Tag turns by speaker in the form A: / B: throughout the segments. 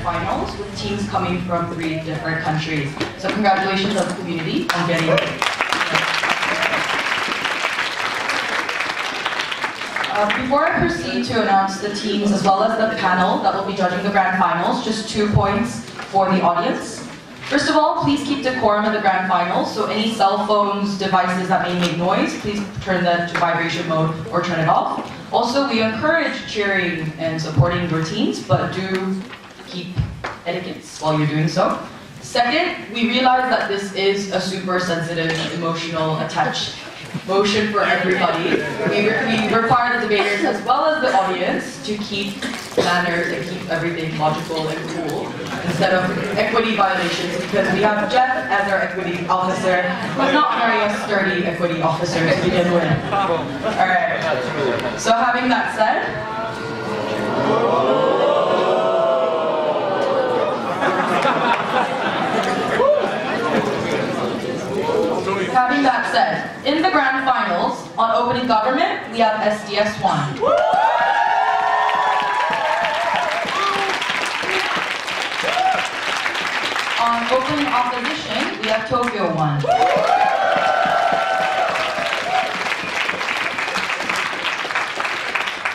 A: finals with teams coming from 3 different countries. So congratulations to the community on getting it. Before I proceed to announce the teams as well as the panel that will be judging the grand finals, just 2 points for the audience. First of all, please keep decorum in the grand finals, so any cell phones, devices that may make noise, please turn that to vibration mode or turn it off. Also, we encourage cheering and supporting your teams, but do keep etiquettes while you're doing so. Second, we realize that this is a super sensitive, emotional, attached motion for everybody. We require the debaters as well as the audience to keep manners and keep everything logical and cool instead of equity violations, because we have Jeff as our equity officer, who's not very a sturdy equity officer to begin with. Alright, so having that said, in the grand finals, on opening government, we have SDS1. On opening opposition, we have Tokyo 1.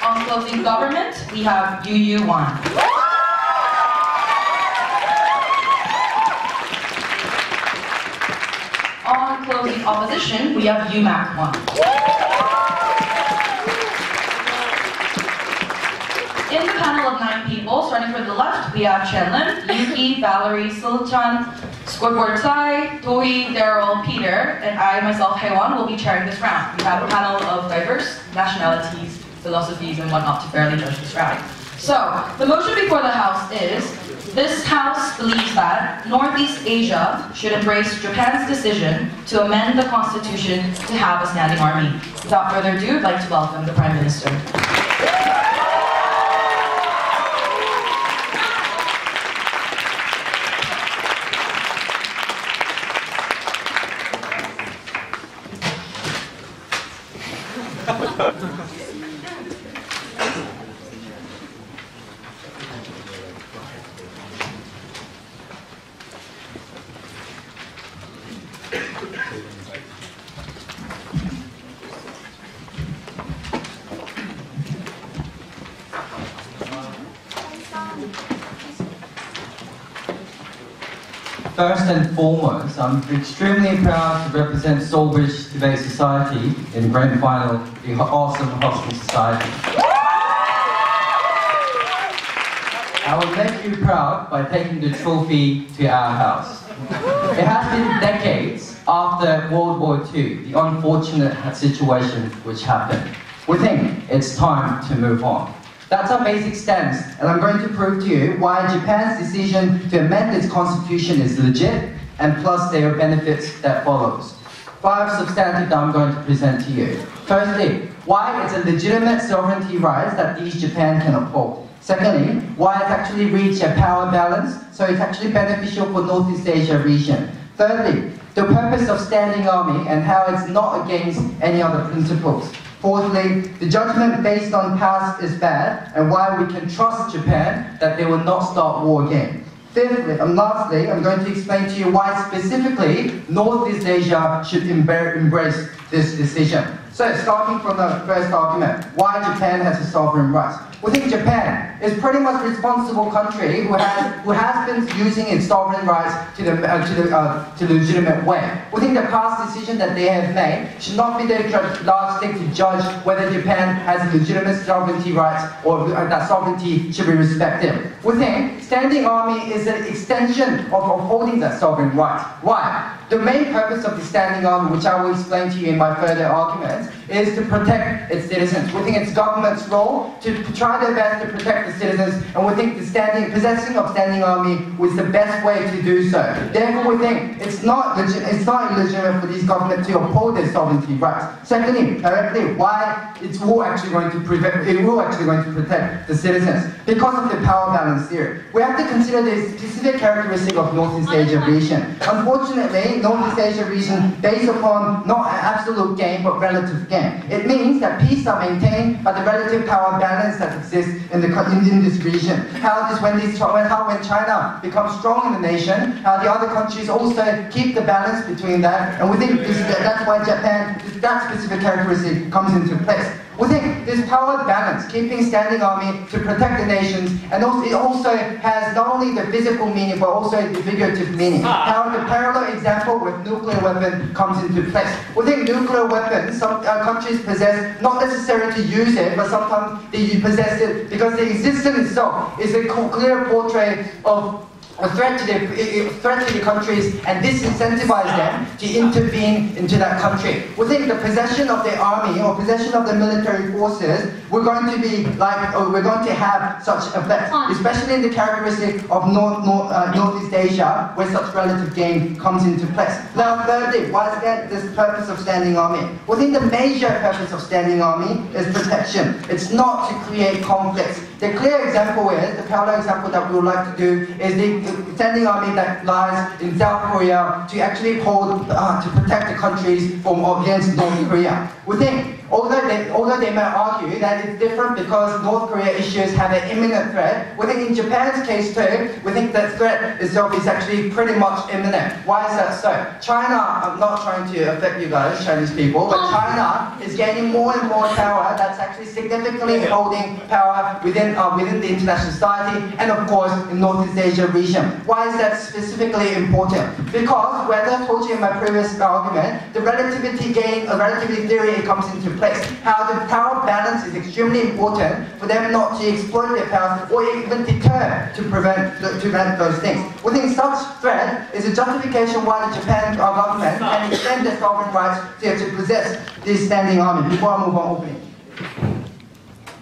A: On closing government, we have UU 1. On closing opposition, we have UMAC 1. In the panel of 9 people, starting from the left, we have Chenlin, Yuki, Valerie, Silchan, Scoreboard Tsai, Tohi, Daryl, Peter, and I, myself, Hyewan, will be chairing this round. We have a panel of diverse nationalities, philosophies, and whatnot to fairly judge this round. So, the motion before the House is, this House believes that Northeast Asia should embrace Japan's decision to amend the Constitution to have a standing army. Without further ado, I'd like to welcome the Prime Minister.
B: First and foremost, I'm extremely proud to represent Solbridge Debate Society in the grand final, the awesome Hospital Society. I will make you proud by taking the trophy to our house. It has been decades after World War II, the unfortunate situation which happened. We think it's time to move on. That's our basic stance, and I'm going to prove to you why Japan's decision to amend its constitution is legit, and plus there are benefits that follows. 5 substantive that I'm going to present to you. Firstly, why it's a legitimate sovereignty rights that East Japan can uphold. Secondly, why it's actually reached a power balance, so it's actually beneficial for Northeast Asia region. Thirdly, the purpose of standing army and how it's not against any other principles. Fourthly, the judgment based on past is bad, and why we can trust Japan that they will not start war again. Fifthly, and lastly, I'm going to explain to you why specifically Northeast Asia should embrace this decision. So, starting from the first argument, why Japan has a sovereign right. We think Japan is pretty much a responsible country who has been using its sovereign rights to the legitimate way. We think the past decision that they have made should not be the yardstick to judge whether Japan has legitimate sovereignty rights or that sovereignty should be respected. We think standing army is an extension of upholding that sovereign right. Why? The main purpose of the standing army, which I will explain to you in my further arguments, is to protect its citizens. We think it's government's role to try their best to protect the citizens, and we think the possessing of standing army was the best way to do so. Therefore, we think it's not illegitimate for these governments to uphold their sovereignty rights. Secondly, directly, why it will actually going to protect the citizens because of the power balance theory. We have to consider the specific characteristic of Northeast Asia region. Unfortunately, Northeast Asia region based upon not an absolute gain but relative gain.
C: Japan. It means that peace are maintained by the relative power balance that exists in this region. When China becomes strong in the nation, the other countries also keep the balance between that, and we think that's why Japan, that specific characteristic comes into place. We think this power balance, keeping standing army to protect the nations, and also, it also has not only the physical meaning but also the figurative meaning. How the parallel example with nuclear weapon comes into place. We think nuclear weapons, some countries possess, not necessarily to use it, but sometimes they possess it because the existence itself is a clear portrait of a threat to the countries and disincentivize them to intervene into that country. We think the possession of the army or possession of the military forces, we're going to have such effects, especially in the characteristic of Northeast Asia, where such relative gain comes into place. Now, thirdly, what is this purpose of standing army? We think the major purpose of standing army is protection. It's not to create conflicts. The clear example is, the parallel example that we would like to do is the standing army that lies in South Korea to actually to protect the countries from against North Korea. We think, although they may argue that it's different because North Korea issues have an imminent threat, we think in Japan's case too, we think that threat itself is actually pretty much imminent. Why is that so? China, I'm not trying to affect you guys, Chinese people, but China is gaining more and more power that's actually significantly holding power within the international society and of course in Northeast Asia region. Why is that specifically important? Because, as I told you in my previous argument, the relativity theory comes into place. How the power balance is extremely important for them not to exploit their power or even deter to prevent those things. We think such threat is a justification why the Japan government can extend their sovereign rights to possess this standing army. Before I move on, opening.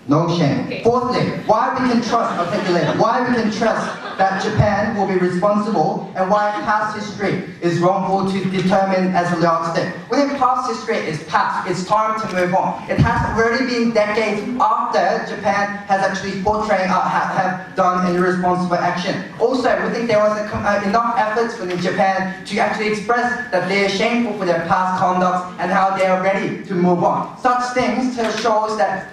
C: No shame. Okay. Fourthly, why we can trust that Japan will be responsible and why past history is wrongful to determine as a yardstick. We think past history is past, it's time to move on. It has already been decades after Japan has actually have done an irresponsible action. Also, we think there was enough efforts within Japan to actually express that they are shameful for their past conduct and how they are ready to move on. Such things shows that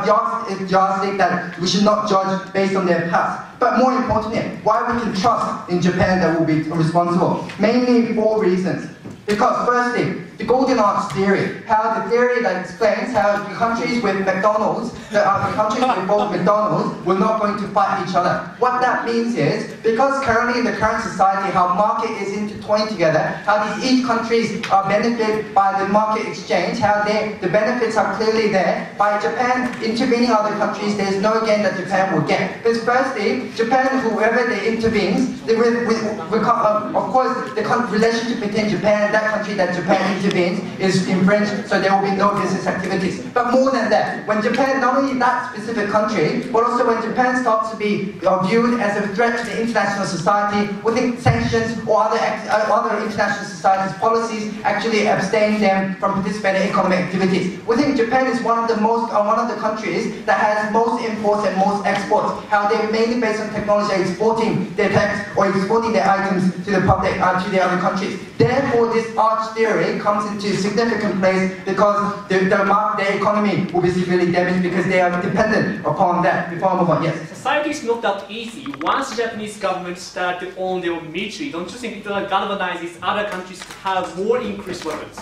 C: yardstick that we should not judge based on their past. But more importantly, why we can trust in Japan that will be responsible. Mainly 4 reasons. Because firstly, the Golden Arch theory, how the theory that explains how the countries with McDonald's, the countries with both McDonald's, were not going to fight each other. What that means is, because currently in the current society, how market is intertwined together, how each countries are benefited by the market exchange, how the benefits are clearly there. By Japan intervening other countries, there is no gain that Japan will get. Because firstly, Japan, whoever they intervenes, of course, the relationship between Japan and that country that Japan intervenes is infringed, so there will be no business activities. But more than that, when Japan, not only that specific country, but also when Japan starts to be viewed as a threat to the international society, we think sanctions or other international societies' policies actually abstain them from participating in economic activities. We think Japan is one of the countries that has most imports and most exports. How they're mainly based on technology, exporting their tech or exporting their items to the public, to the other countries. Therefore, this arch theory comes into significant place because their economy will be severely damaged because they are dependent upon that. Before I move on, yes.
D: Society is not that easy. Once the Japanese government started to own their military, don't you think it galvanizes other countries to have more increased weapons?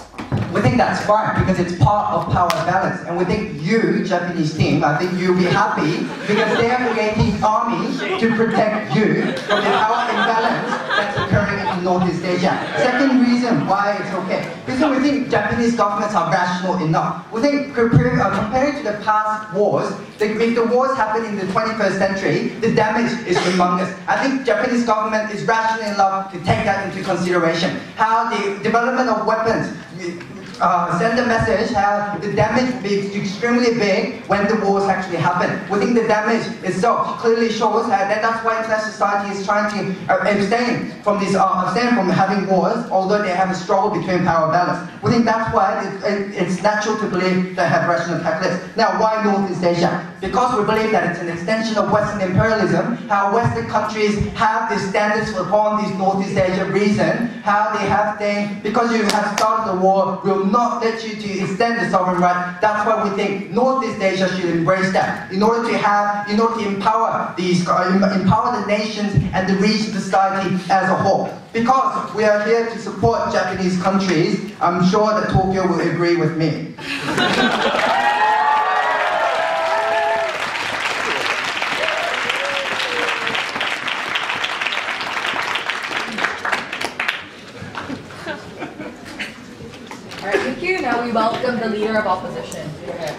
C: We think that's fine because it's part of power balance, and we think you, Japanese team, I think you'll be happy because they are creating armies to protect you from the power imbalance that's occurring in Northeast Asia. Second reason why it's okay, because we think Japanese governments are rational enough. We think compared to the past wars, if the wars happen in the 21st century, the damage is humongous. I think Japanese government is rational enough to take that into consideration. How the development of weapons send a message how the damage will be extremely big when the wars actually happen. We think the damage itself clearly shows that that's why international society is trying to abstain from having wars, although they have a struggle between power balance. We think that's why it's natural to believe they have rational calculus. Now, why Northeast Asia? Because we believe that it's an extension of Western imperialism, how Western countries have these standards upon this Northeast Asia region, how they have things, because you have started the war, will will not let you to extend the sovereign right. That's why we think Northeast Asia should embrace that in order to empower empower the nations and the region society as a whole. Because we are here to support Japanese countries, I'm sure that Tokyo will agree with me.
A: Alright, thank you. Now we welcome the Leader of Opposition. Go ahead.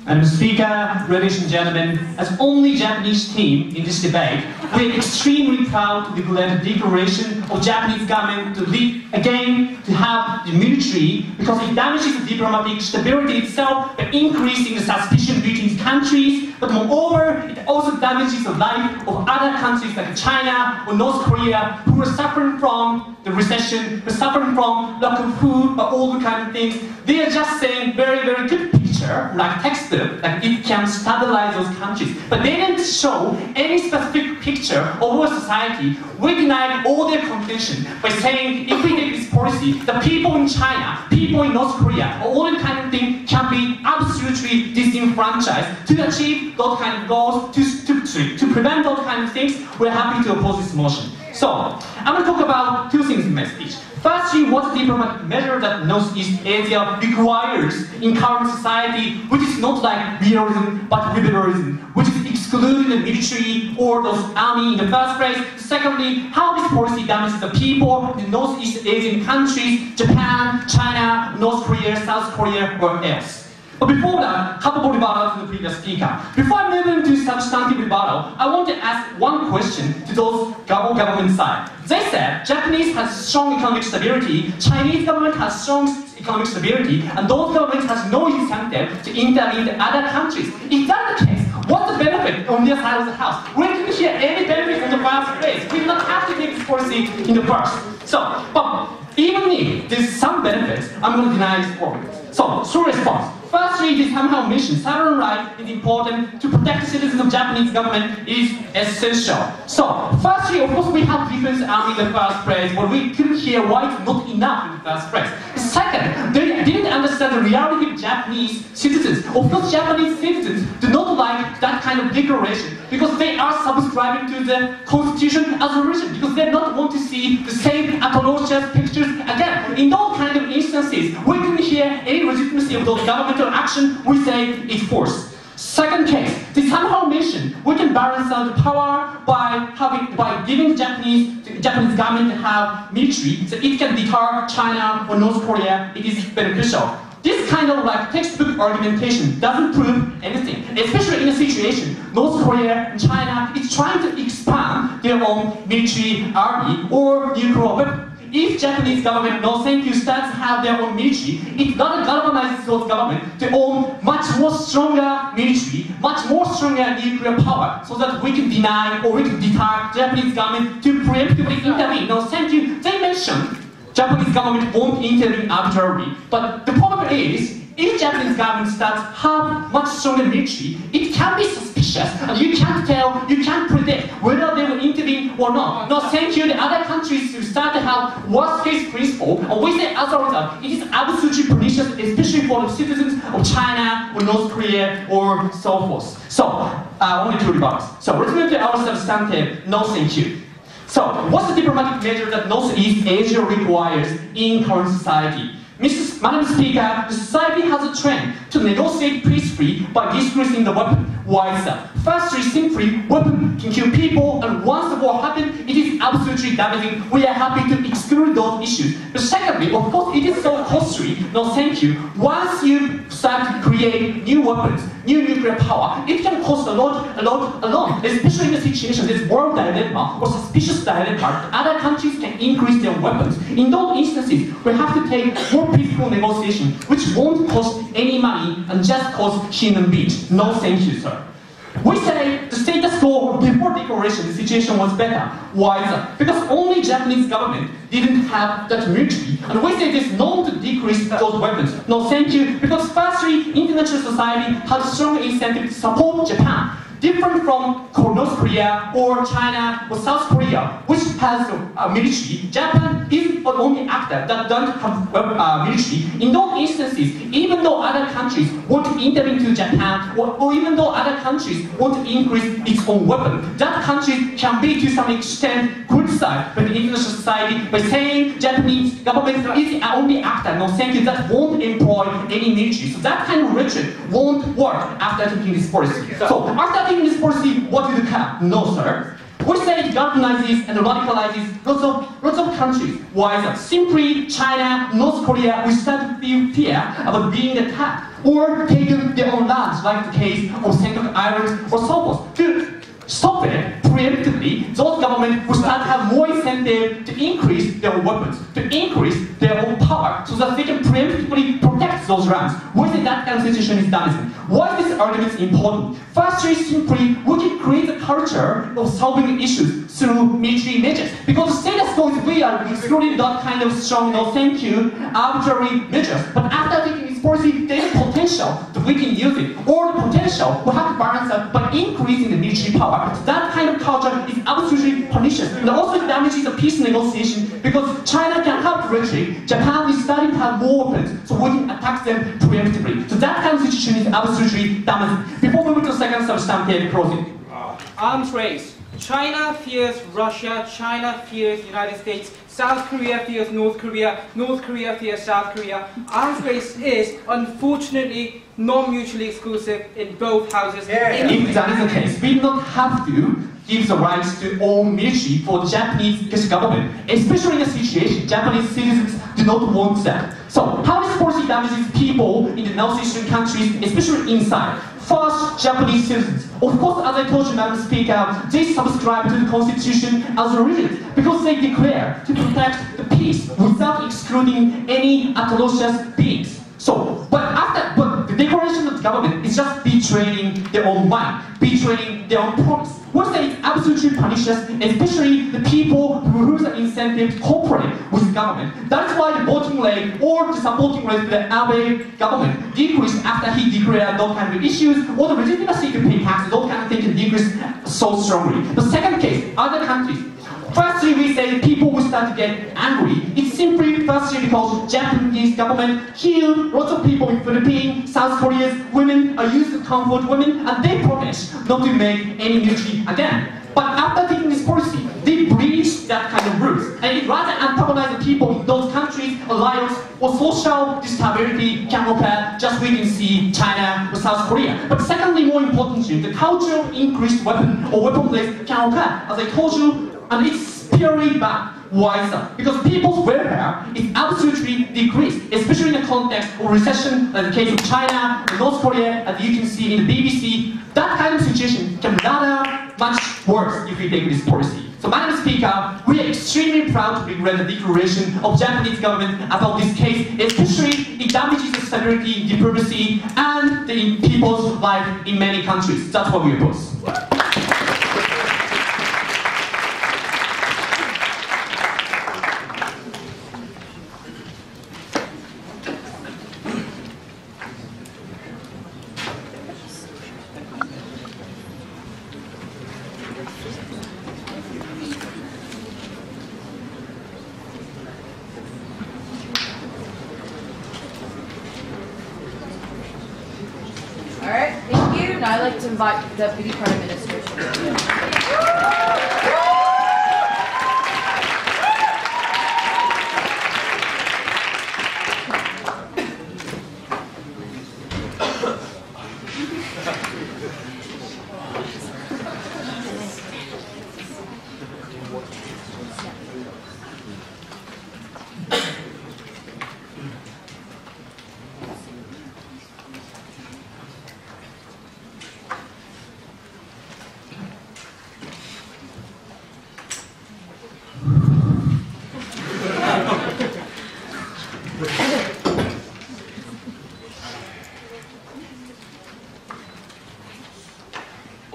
E: Madam Speaker, ladies and gentlemen, as only Japanese team in this debate, we are extremely proud to declare the declaration of Japanese government to lead again to have the military because it damages the diplomatic stability itself by increasing the suspicion between countries, but moreover, it also damages the life of other countries like China or North Korea who are suffering from the recession, who are suffering from lack of food, or all the kind of things. They are just saying very, very good picture, like textbook, like it can stabilize those countries. But they didn't show any specific picture of our society. We denied all their contention by saying if we take this policy, the people in China, people in North Korea, all that kind of thing can be absolutely disenfranchised. To achieve those kind of goals, to prevent those kind of things, we're happy to oppose this motion. So, I'm going to talk about two things in my speech. Firstly, what diplomatic measure that Northeast Asia requires in current society, which is not like realism but liberalism, which is excluding the military or those army in the first place. Secondly, how this policy damages the people in Northeast Asian countries, Japan, China, North Korea, South Korea, or else. But before that, couple of rebuttal to the previous speaker. Before I move into substantive rebuttal, I want to ask one question to those government side. They said Japanese has strong economic stability, Chinese government has strong economic stability, and those governments has no incentive to intervene in other countries. If that's the case, what's the benefit on their side of the house? We didn't hear any benefit on the first place. We did not have to take this policy in the first. So, but even if there's some benefits, I'm going to deny this point. So, short response. Firstly, the somehow mission, sovereign right is important to protect the citizens of Japanese government is essential. So, firstly, of course, we have defense army in the first place, but we couldn't hear why it's not enough in the first place. Second, they didn't understand the reality of Japanese citizens. Of course, Japanese citizens do not like that kind of declaration because they are subscribing to the constitution as a region, because they don't want to see the same atrocious pictures again. In those kind of instances, we didn't hear any legitimacy of those governmental action, we say it's force. Second case, the somehow mission, we can balance out the power by giving the Japanese government to have military, so it can deter China or North Korea, it is beneficial. This kind of like textbook argumentation doesn't prove anything, especially in a situation North Korea and China is trying to expand their own military army or nuclear weapon. If Japanese government, no thank you, starts to have their own military, it doesn't galvanize those government to own much more stronger military, much more stronger nuclear power, so that we can deny or we can deter Japanese government to preemptively intervene. No thank you. They mentioned Japanese government won't intervene arbitrarily, but the problem is, if Japanese government starts to have much stronger military, it can be suspicious, and you can't tell, you can't predict whether they will intervene or not. No, thank you. The other countries will start to have worst-case principle, and we say as a result, it is absolutely pernicious, especially for the citizens of China or North Korea or so forth. So, only two remarks. So, let's move to our substantive. No, thank you. So, what's the diplomatic measure that Northeast Asia requires in current society? Madam Speaker, the society has a trend to negotiate peacefully by decreasing the weapon. Why is that? Firstly, simply, weapon can kill people, and once the war happens, it is absolutely damaging. We are happy to exclude those issues. But secondly, of course, it is so costly. No, thank you. Once you start to create new weapons, new nuclear power, it can cost a lot, especially in a situation, this world dilemma or suspicious dilemma, other countries can increase their weapons. In those instances, we have to take more peaceful negotiation, which won't cost any money and just cost human beings. No, thank you, sir. We say the status quo before declaration, the situation was better. Why is that? Because only Japanese government didn't have that military, and we say this known to decrease those weapons. No, thank you. Because firstly, international society had a strong incentive to support Japan. Different from North Korea or China or South Korea, which has a military, Japan is the only actor that doesn't have military. In those instances, even though other countries want to intervene to Japan, or even though other countries want to increase its own weapon, that country can be to some extent criticized by the international society by saying Japanese government is the only actor, no thank you, that won't employ any military. So that kind of rhetoric won't work after taking this policy. So after taking this policy, what will you have? No, sir. We say it galvanizes and radicalizes lots of countries. Why is that? Simply China, North Korea will start to feel fear about being attacked or taken their own lands, like the case of Senkaku Islands or so forth. To stop it preemptively, those governments will start to have more incentive to increase their weapons, to increase their own power, so that they can preemptively protect those lands. We say that kind of situation is damaging. Why is this argument important? Firstly, simply, we can create a culture of solving issues through military measures. Because the status quo is we are excluding that kind of strong, no thank you, arbitrary measures. But after taking this policy, there is potential that we can use it. Or the potential we have to balance that by increasing the military power. That kind of culture is absolutely pernicious. And also it damages the peace negotiation because China can have rhetoric, Japan is starting to have more weapons, so we can attack them preemptively. So that kind of situation is absolutely damaging. Before moving to the second substantive closing.
F: Arms race. China fears Russia, China fears United States, South Korea fears North Korea, North Korea fears South Korea. Arms race is, unfortunately, not mutually exclusive in both houses.
E: If that is the case, we do not have to give the rights to own military for the Japanese government, especially in a situation Japanese citizens do not want that. So, how this policy damages people in the northeastern countries, especially inside? First, Japanese citizens. Of course, as I told you, Madam Speaker, they subscribe to the Constitution as a religion because they declare to protect the peace without excluding any atrocious beings. So, but the declaration of the government is just betraying their own mind, betraying their own promise. We say it's absolutely pernicious, especially the people who have incentive to cooperate with the government. That's why the voting rate or the supporting rate of the Abe government decreased after he declared those kind of issues, or the legitimacy to pay taxes, those kind of things decreased so strongly. The second case, other countries. Firstly, we say people will start to get angry. It's simply, firstly, because Japanese government killed lots of people in Philippines, South Korea's women are used to comfort women, and they promise not to make any military again. But after taking this policy, they breached that kind of rules, and it rather antagonize the people in those countries, alliance or social instability can occur. Just we can see China or South Korea. But secondly, more importantly, the culture of increased weapon or weapon-based can occur. As I told you, and it's purely bad. Why is that? Because people's welfare is absolutely decreased, especially in the context of recession, like the case of China, North Korea, as you can see in the BBC. That kind of situation can be rather much worse if we take this policy. So, Madam Speaker, we are extremely proud to regret the declaration of Japanese government about this case, especially it damages the stability, diplomacy, and the people's life in many countries. That's what we oppose.
A: Alright, thank you. Now I'd like to invite the Deputy Prime Minister to the podium.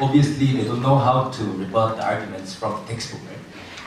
G: obviously they don't know how to rebut the arguments from the textbook, right?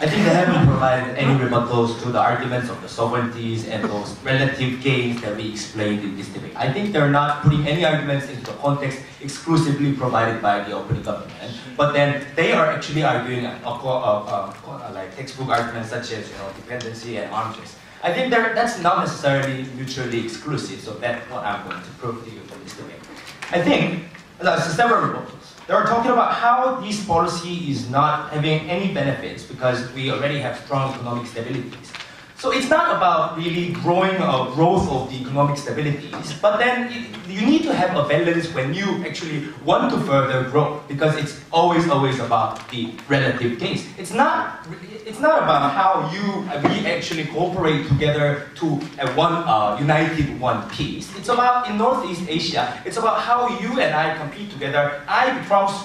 G: I think they haven't provided any rebuttals to the arguments of the sovereignties and those relative gains that we explained in this debate. I think they're not putting any arguments into the context exclusively provided by the opening government, but then they are actually arguing like textbook arguments such as dependency and arms race. I think that's not necessarily mutually exclusive, so that's what I'm going to prove to you from this debate. I think there's several rebuttals. They were talking about how this policy is not having any benefits because we already have strong economic stabilities. So it's not about really growth of the economic stabilities, but then you need to have a balance when you actually want to further grow, because it's always about the relative gains. It's not about how we actually cooperate together to one united one piece. It's about, in Northeast Asia, it's about how you and I compete together. I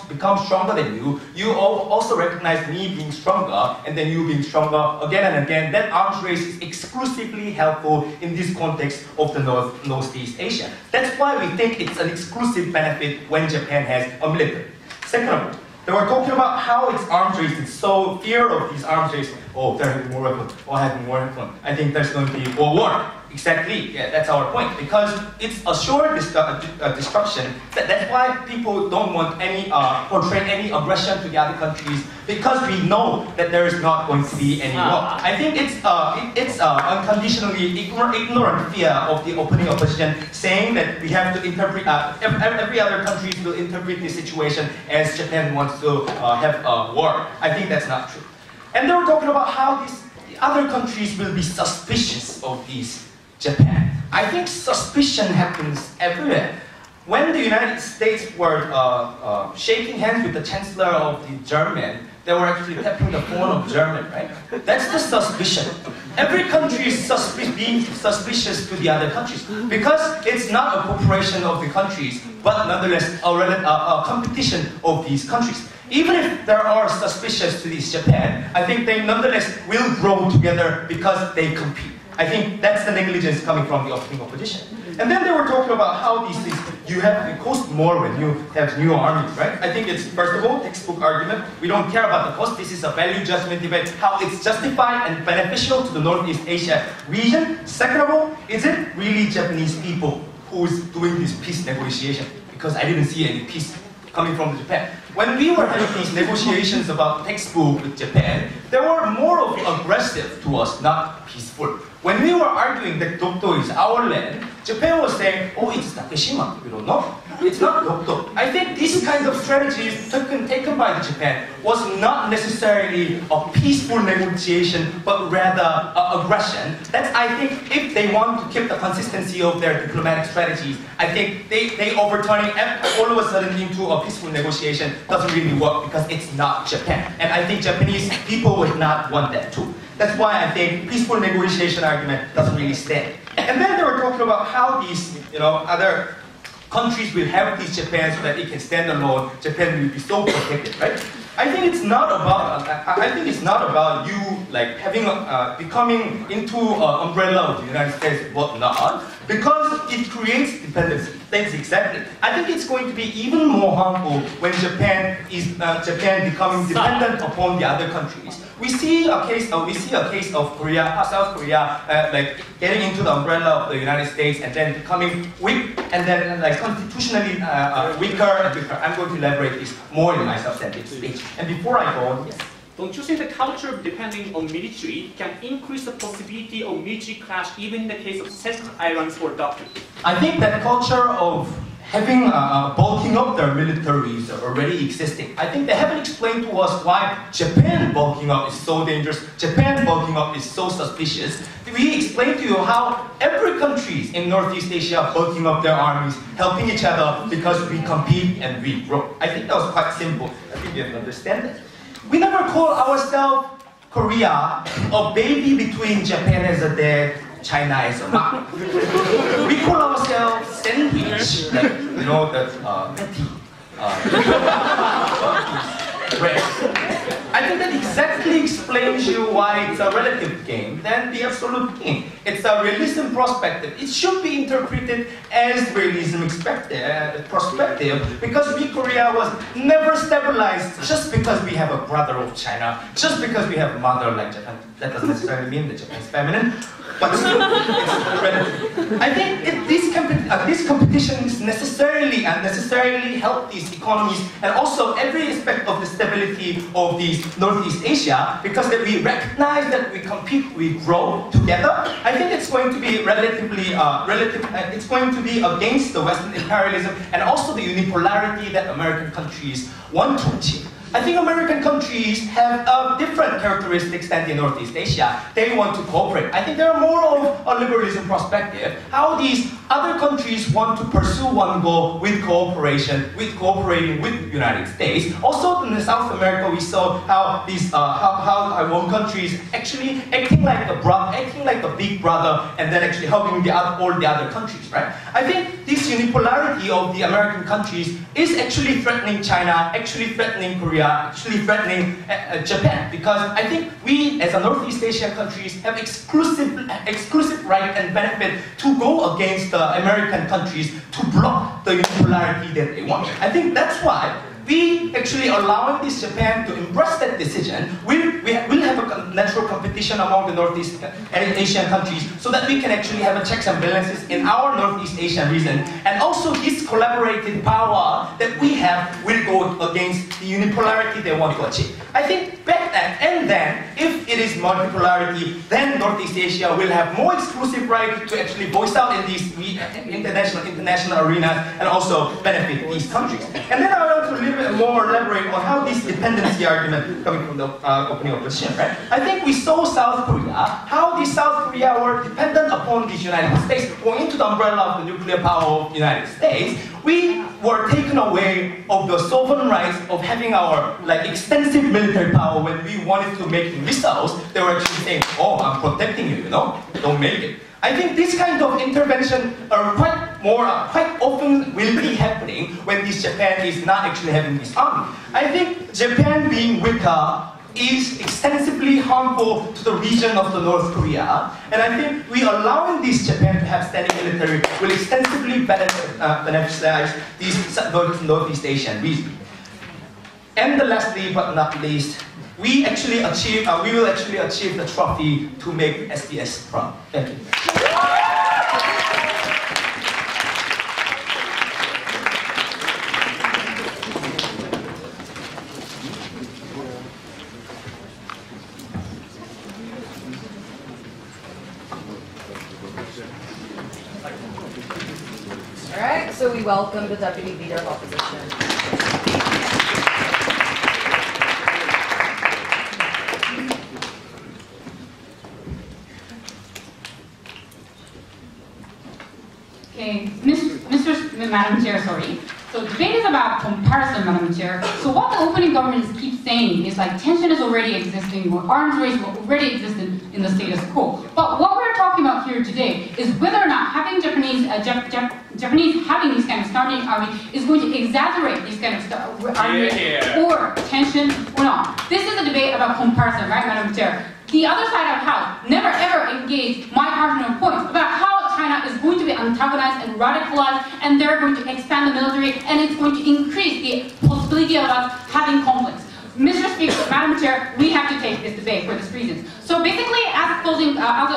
G: become stronger than you. You also recognize me being stronger, and then you being stronger again and again. That arms race is exclusively helpful in this context of the Northeast Asia. That's why we think it's an exclusive benefit when Japan has a military. Second of all, they were talking about how its arms race is so fear of these arms race. Oh, they're having more weapons. Oh, having more weapons. I think there's going to be a war. Exactly. Yeah, that's our point. Because it's assured destruction. That's why people don't want any portray any aggression to the other countries, because we know that there is not going to be any war. I think it's unconditionally ignorant fear of the opening opposition, saying that we have to interpret every other country will interpret the situation as Japan wants to have a war. I think that's not true. And they were talking about how the other countries will be suspicious of these Japan. I think suspicion happens everywhere. When the United States were shaking hands with the Chancellor of the German, they were actually tapping the phone of German, right? That's the suspicion. Every country is being suspicious to the other countries, because it's not a cooperation of the countries, but nonetheless a competition of these countries. Even if there are suspicious to this Japan, I think they nonetheless will grow together because they compete. I think that's the negligence coming from the opening opposition. And then they were talking about how these things, it costs more when you have new armies, right? I think it's, first of all, textbook argument. We don't care about the cost. This is a value judgment debate, how it's justified and beneficial to the Northeast Asia region. Second of all, is it really Japanese people who's doing this peace negotiation? Because I didn't see any peace coming from Japan. When we were having these negotiations about textbook with Japan, they were more of aggressive to us, not peaceful. When we were arguing that Dokdo is our land, Japan was saying, oh, it's Takeshima. You don't know? It's not Dokdo. I think these kinds of strategies taken by Japan was not necessarily a peaceful negotiation, but rather aggression. That's, I think, if they want to keep the consistency of their diplomatic strategies, I think they overturning all of a sudden into a peaceful negotiation doesn't really work, because it's not Japan. And I think Japanese people would not want that too. That's why I think peaceful negotiation argument doesn't really stand. And then they were talking about how these, other countries will have this Japan so that it can stand alone. Japan will be so protected, right? I think it's not about you like having becoming into an umbrella of the United States and whatnot, because it creates dependency. That's exactly. I think it's going to be even more harmful when Japan becoming dependent upon the other countries. We see a case of Korea, South Korea, like getting into the umbrella of the United States and then becoming weak, and then like constitutionally weaker and weaker. I'm going to elaborate this more in my substantive speech. And before I go on, yes.
D: Don't you think the culture of depending on military can increase the possibility of military clash even in the case of separate islands or doctrine?
G: I think that culture of having bulking up their militaries are already existing. I think they haven't explained to us why Japan bulking up is so dangerous, Japan bulking up is so suspicious. We explained to you how every country in Northeast Asia bulking up their armies, helping each other because we compete and we grow. I think that was quite simple. I think you have to understand that. We never call ourselves Korea a baby between Japan as a dad, China as a mom. We call ourselves sandwich, like, the patty, bread. I think that exactly explains you why it's a relative game than the absolute game. It's a realism perspective. It should be interpreted as realism perspective because we, Korea, was never stabilized just because we have a brother of China, just because we have a mother like Japan. That doesn't necessarily mean that Japan is feminine, but still, it's relative. I think this competition is necessarily help these economies and also every aspect of the stability of these Northeast Asia because that we recognize that we compete, we grow together. I think it's going to be it's going to be against the Western imperialism and also the unipolarity that American countries want to achieve. I think American countries have different characteristics than the Northeast Asia. They want to cooperate. I think they're more of a liberalism perspective. How these other countries want to pursue one goal with cooperating with the United States. Also in South America, we saw how these how one countries actually acting like a big brother and then actually helping all the other countries, right? I think this unipolarity of the American countries is actually threatening China, actually threatening Korea, actually threatening Japan, because I think we as a Northeast Asian countries have exclusive right and benefit to go against the American countries to block the unipolarity that they want. I think that's why we actually allowing this Japan to embrace that decision. We'll have a natural competition among the Northeast Asian countries so that we can actually have a checks and balances in our Northeast Asian region. And also this collaborative power that we have will go against the unipolarity they want to achieve. I think back then and then, if it is multipolarity, then Northeast Asia will have more exclusive right to actually voice out in these international arenas and also benefit these countries. And then I want to a little bit more elaborate on how this dependency argument coming from the opening of the question, right? I think we saw South Korea, how the South Korea were dependent upon the United States, going into the umbrella of the nuclear power of the United States. We were taken away of the sovereign rights of having our extensive military power when we wanted to make missiles. They were actually saying, "Oh, I'm protecting you, don't make it." I think this kind of intervention are quite often will be happening when this Japan is not actually having this army. I think Japan being weaker is extensively harmful to the region of the North Korea, and I think we allowing this Japan to have standing military will extensively beneficialize these Northeast Asian region. And lastly but not least, we will actually achieve the trophy to make SDS proud. Thank you.
A: All right, so we welcome the Deputy Leader of Opposition.
H: Okay, Madam Chair, sorry. So the debate is about comparison, Madam Chair. So what the opening governments keep saying is tension is already existing, or arms race will already exist in the status quo. But what we're talking about here today is whether or not having Japanese having these kind of standing army is going to exaggerate these kind of army or tension or not. This is a debate about comparison, right, Madam Chair? The other side of the house never ever engaged my marginal points about how China is going to be antagonized and radicalized, and they're going to expand the military, and it's going to increase the possibility of us having conflicts. Mr. Speaker, Madam Chair, we have to take this debate for this reason. So basically, as the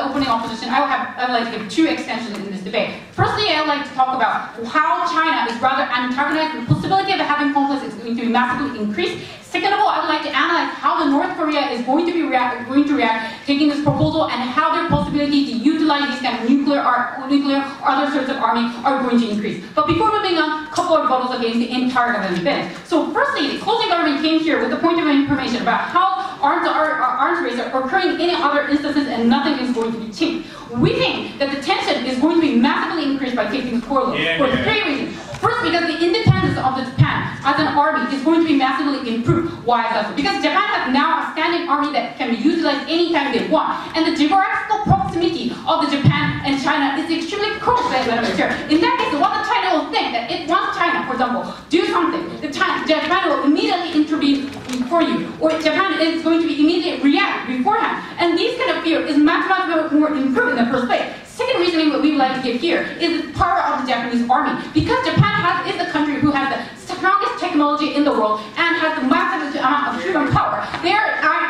H: opening opposition, I would like to give two extensions in this debate. Firstly, I would like to talk about how China is rather antagonized, and the possibility of having conflicts is going to be massively increased. Second of all, I would like to analyze how the North Korea is going to react, taking this proposal, and how their possibility to utilize these kind of nuclear or other sorts of army are going to increase. But before moving on, a couple of rebuttals against the entire government event. So firstly, the closing government came here with the point of information about how arms races are occurring in other instances and nothing is going to be changed. We think that the tension is going to be massively increased by taking this corridor for three reasons. First, because the independence of Japan as an army is going to be massively improved. Why is that? Because Japan has now a standing army that can be utilized anytime they want. And the geographical proximity of Japan and China is extremely close, Madam Chair. In that case, what the China will think that it wants China, for example, do something, Japan will immediately intervene before you, or Japan is going to immediately react beforehand. And this kind of fear is much more improved in the first place. Second reasoning that we would like to give here is the power of the Japanese army. Because Japan is the country who has the strongest technology in the world and has the massive amount of human power.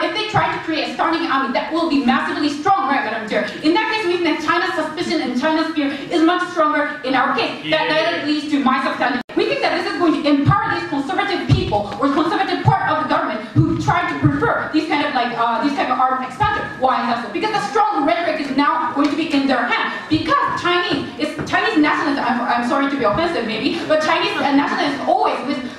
H: If they try to create a standing army, that will be massively strong, right, Madam Chair? In that case, we think that China's suspicion and China's fear is much stronger in our case. That leads to my substandard. We think that this is going to empower these conservative people or conservative part of the government who try to prefer these kind of armed expansion. Why is that so? Because the strong rhetoric is now going to be in their hand. Because Chinese nationalism, I'm sorry to be offensive maybe, but Chinese nationalism always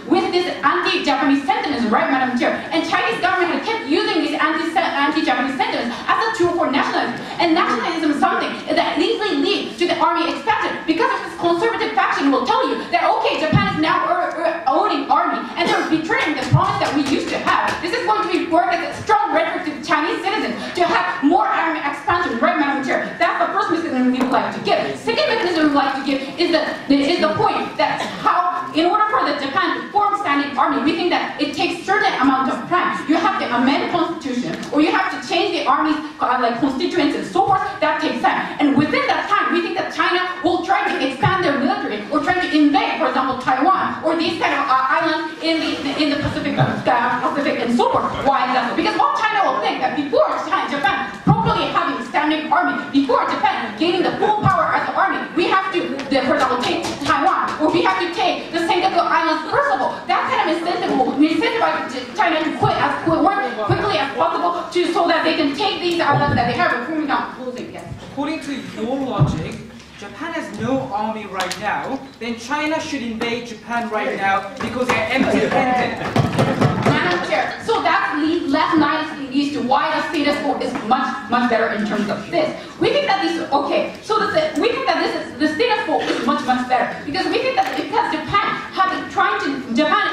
H: with this anti-Japanese sentiments, right, Madam Chair? And Chinese government has kept using these anti-Japanese sentiments as a tool for nationalism. And nationalism is something that easily leads to the army expansion. Because of this conservative faction will tell you that, okay, Japan is now owning army, and they're betraying the promise that we used to have. This is going to be work as a strong rhetoric to Chinese citizens to have more army expansion, right, Madam Chair? That's the first mechanism we would like to give. Second mechanism we would like to give is the point that how, in order for the Japan to form standing army, we think that it takes certain amount of time. You have to amend the constitution, or you have to change the army's constituents and so forth. That takes time. And within that time, we think that China will try to expand their military, or try to invade, for example, Taiwan, or these kind of islands in the Pacific and so forth. Why is that so? Because what China will think that before Japan properly having standing army, before Japan gaining the full power as an army, we have to, for example, take Taiwan, or we have to take the Senkaku Islands first of all. That kind of incentive will incentivize China to quit as quickly as possible so that they can take these islands that they have before we not closing. Yes.
F: According to your logic, Japan has no army right now, then China should invade Japan right now because they're empty-handed.
H: Madam Chair, so that less nicely leads to why the status quo is much better in terms of this. We think that this we think that the status quo is much better because we think that Japan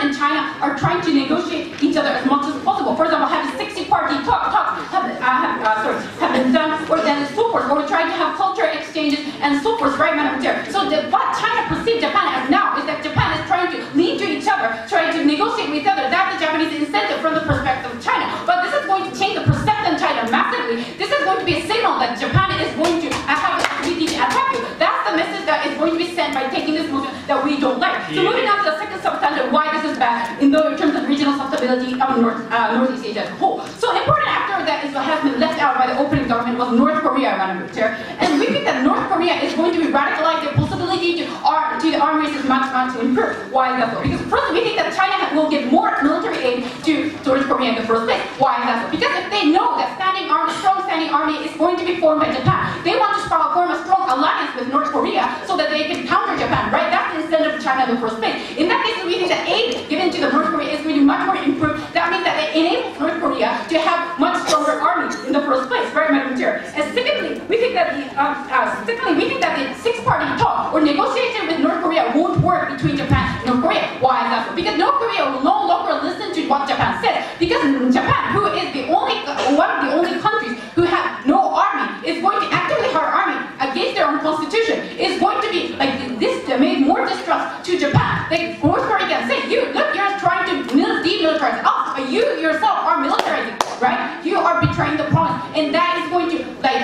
H: and China are trying to negotiate each other as much as possible. For example, having 60-party talks have been done, or then so forth, or trying to have cultural exchanges and so forth, right, Madam Chair? So what China perceives Japan as now is that Japan is trying to lean to each other, trying to negotiate with each other. That's the Japanese incentive from the perspective of China. But this is going to change the perception of China massively. This is going to be a signal that Japan is going to have the ability to attack you. That's the message that is going to be sent by taking this movement that we don't like. So moving on to the second substandard, why this is bad in terms of regional stability of Northeast Asia as a whole. So important actor that has been left out by the opening government was North Korea, Madam Chair. And we think that North Korea is going to be radicalized. The possibility to the armies is much to improve. Why is that so? Because first, we think that China will give more military aid to North Korea in the first place. Why is that so? Because if they know that strong standing army is going to be formed by Japan, they want to form a strong alliance with North Korea so that they can counter Japan, right? That's the incentive of China in the first place. In that case, we think that aid given to the North Korea is going to be much more improved. That means that it enables North Korea to have much stronger army in the first place, right, Madam Chair? And secondly, we think that the six-party talk or negotiation with North Korea won't work between Japan and North Korea. Why is that so? Because North Korea will no longer listen to what Japan says. Because Japan, who is one of the only countries who have no army, is going to actively hire army against their own constitution, is going to be like this made more distrust to Japan. Like North Korea can say, you're trying to demilitarize us, but you yourself are militarizing, right? You are betraying the promise, and that is going to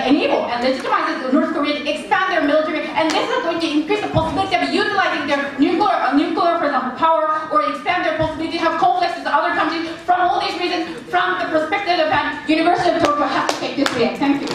H: enable and legitimize North Korea to expand their military, and this is going to increase the possibility of utilizing their nuclear, for example, power, or expand their possibility to have conflicts with other countries. From all these reasons, from the perspective of Japan, University of Tokyo has to take this way. Thank you.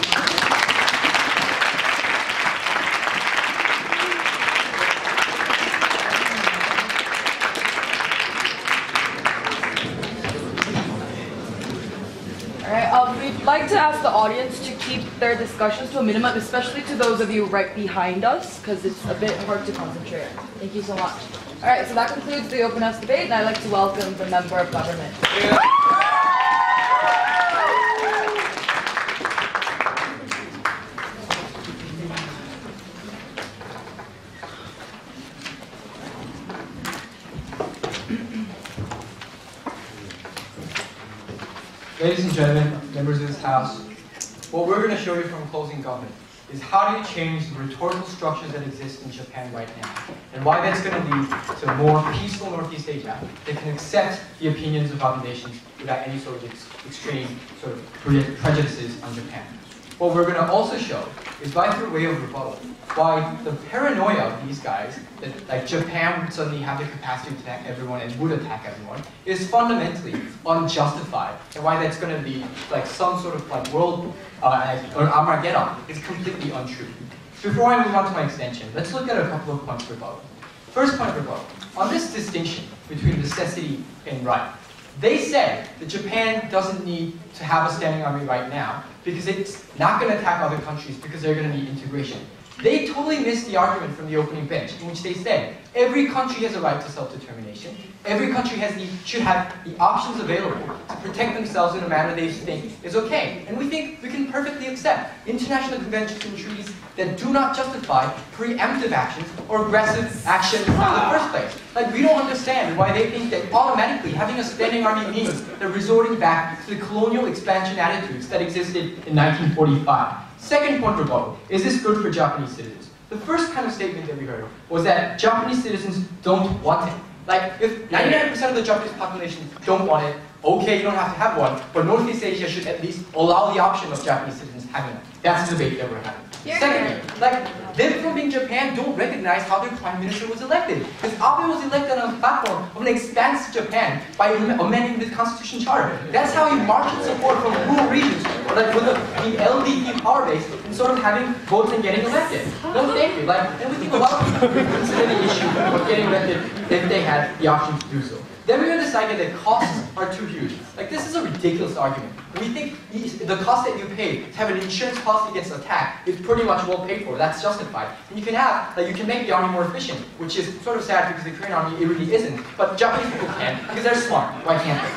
A: We'd like to ask the audience to keep their discussions to a minimum, especially to those of you right behind us, because it's a bit hard to concentrate. Thank you so much. All right, so that concludes the Open House debate, and I'd like to welcome the member of government.
I: Ladies and gentlemen, members of this House, what we're going to show you from closing comment is how do you change the rhetorical structures that exist in Japan right now, and why that's going to lead to a more peaceful Northeast Asia that can accept the opinions of other nations without any sort of extreme sort of prejudices on Japan. What we're going to also show is by through way of rebuttal, why the paranoia of these guys, that like Japan would suddenly have the capacity to attack everyone and would attack everyone, is fundamentally unjustified, and why that's going to be like some sort of like world or Armageddon is completely untrue. Before I move on to my extension, let's look at a couple of points of rebuttal. First point of rebuttal, on this distinction between necessity and right. They said that Japan doesn't need to have a standing army right now because it's not going to attack other countries because they're going to need integration. They totally missed the argument from the opening bench in which they said every country has a right to self-determination. Every country should have the options available to protect themselves in a manner they think is okay. And we think we can perfectly accept international conventions and treaties that do not justify preemptive actions or aggressive action in the first place. Like, we don't understand why they think that automatically having a standing army means they're resorting back to the colonial expansion attitudes that existed in 1945. Second point of rebuttal, is this good for Japanese citizens? The first kind of statement that we heard was that Japanese citizens don't want it. Like, if 99% of the Japanese population don't want it, okay, you don't have to have one, but Northeast Asia should at least allow the option of Japanese citizens having one. That's the debate that we're having. Secondly, like, them from being Japan don't recognize how their prime minister was elected. Because Abe was elected on a platform of an expansive Japan by amending the constitution charter. That's how he marshaled support from rural regions, like with the LDP power base, and sort of having votes and getting elected. No, thank you. Like, and we think a lot of people would consider the issue of getting elected if they had the option to do so. Then we decided that costs are too huge. Like, this is a ridiculous argument. We think the cost that you pay to have an insurance policy against attack is pretty much well paid for. That's justified. And you can have, like, you can make the army more efficient, which is sort of sad because the Korean army, it really isn't. But Japanese people can, because they're smart. Why can't they?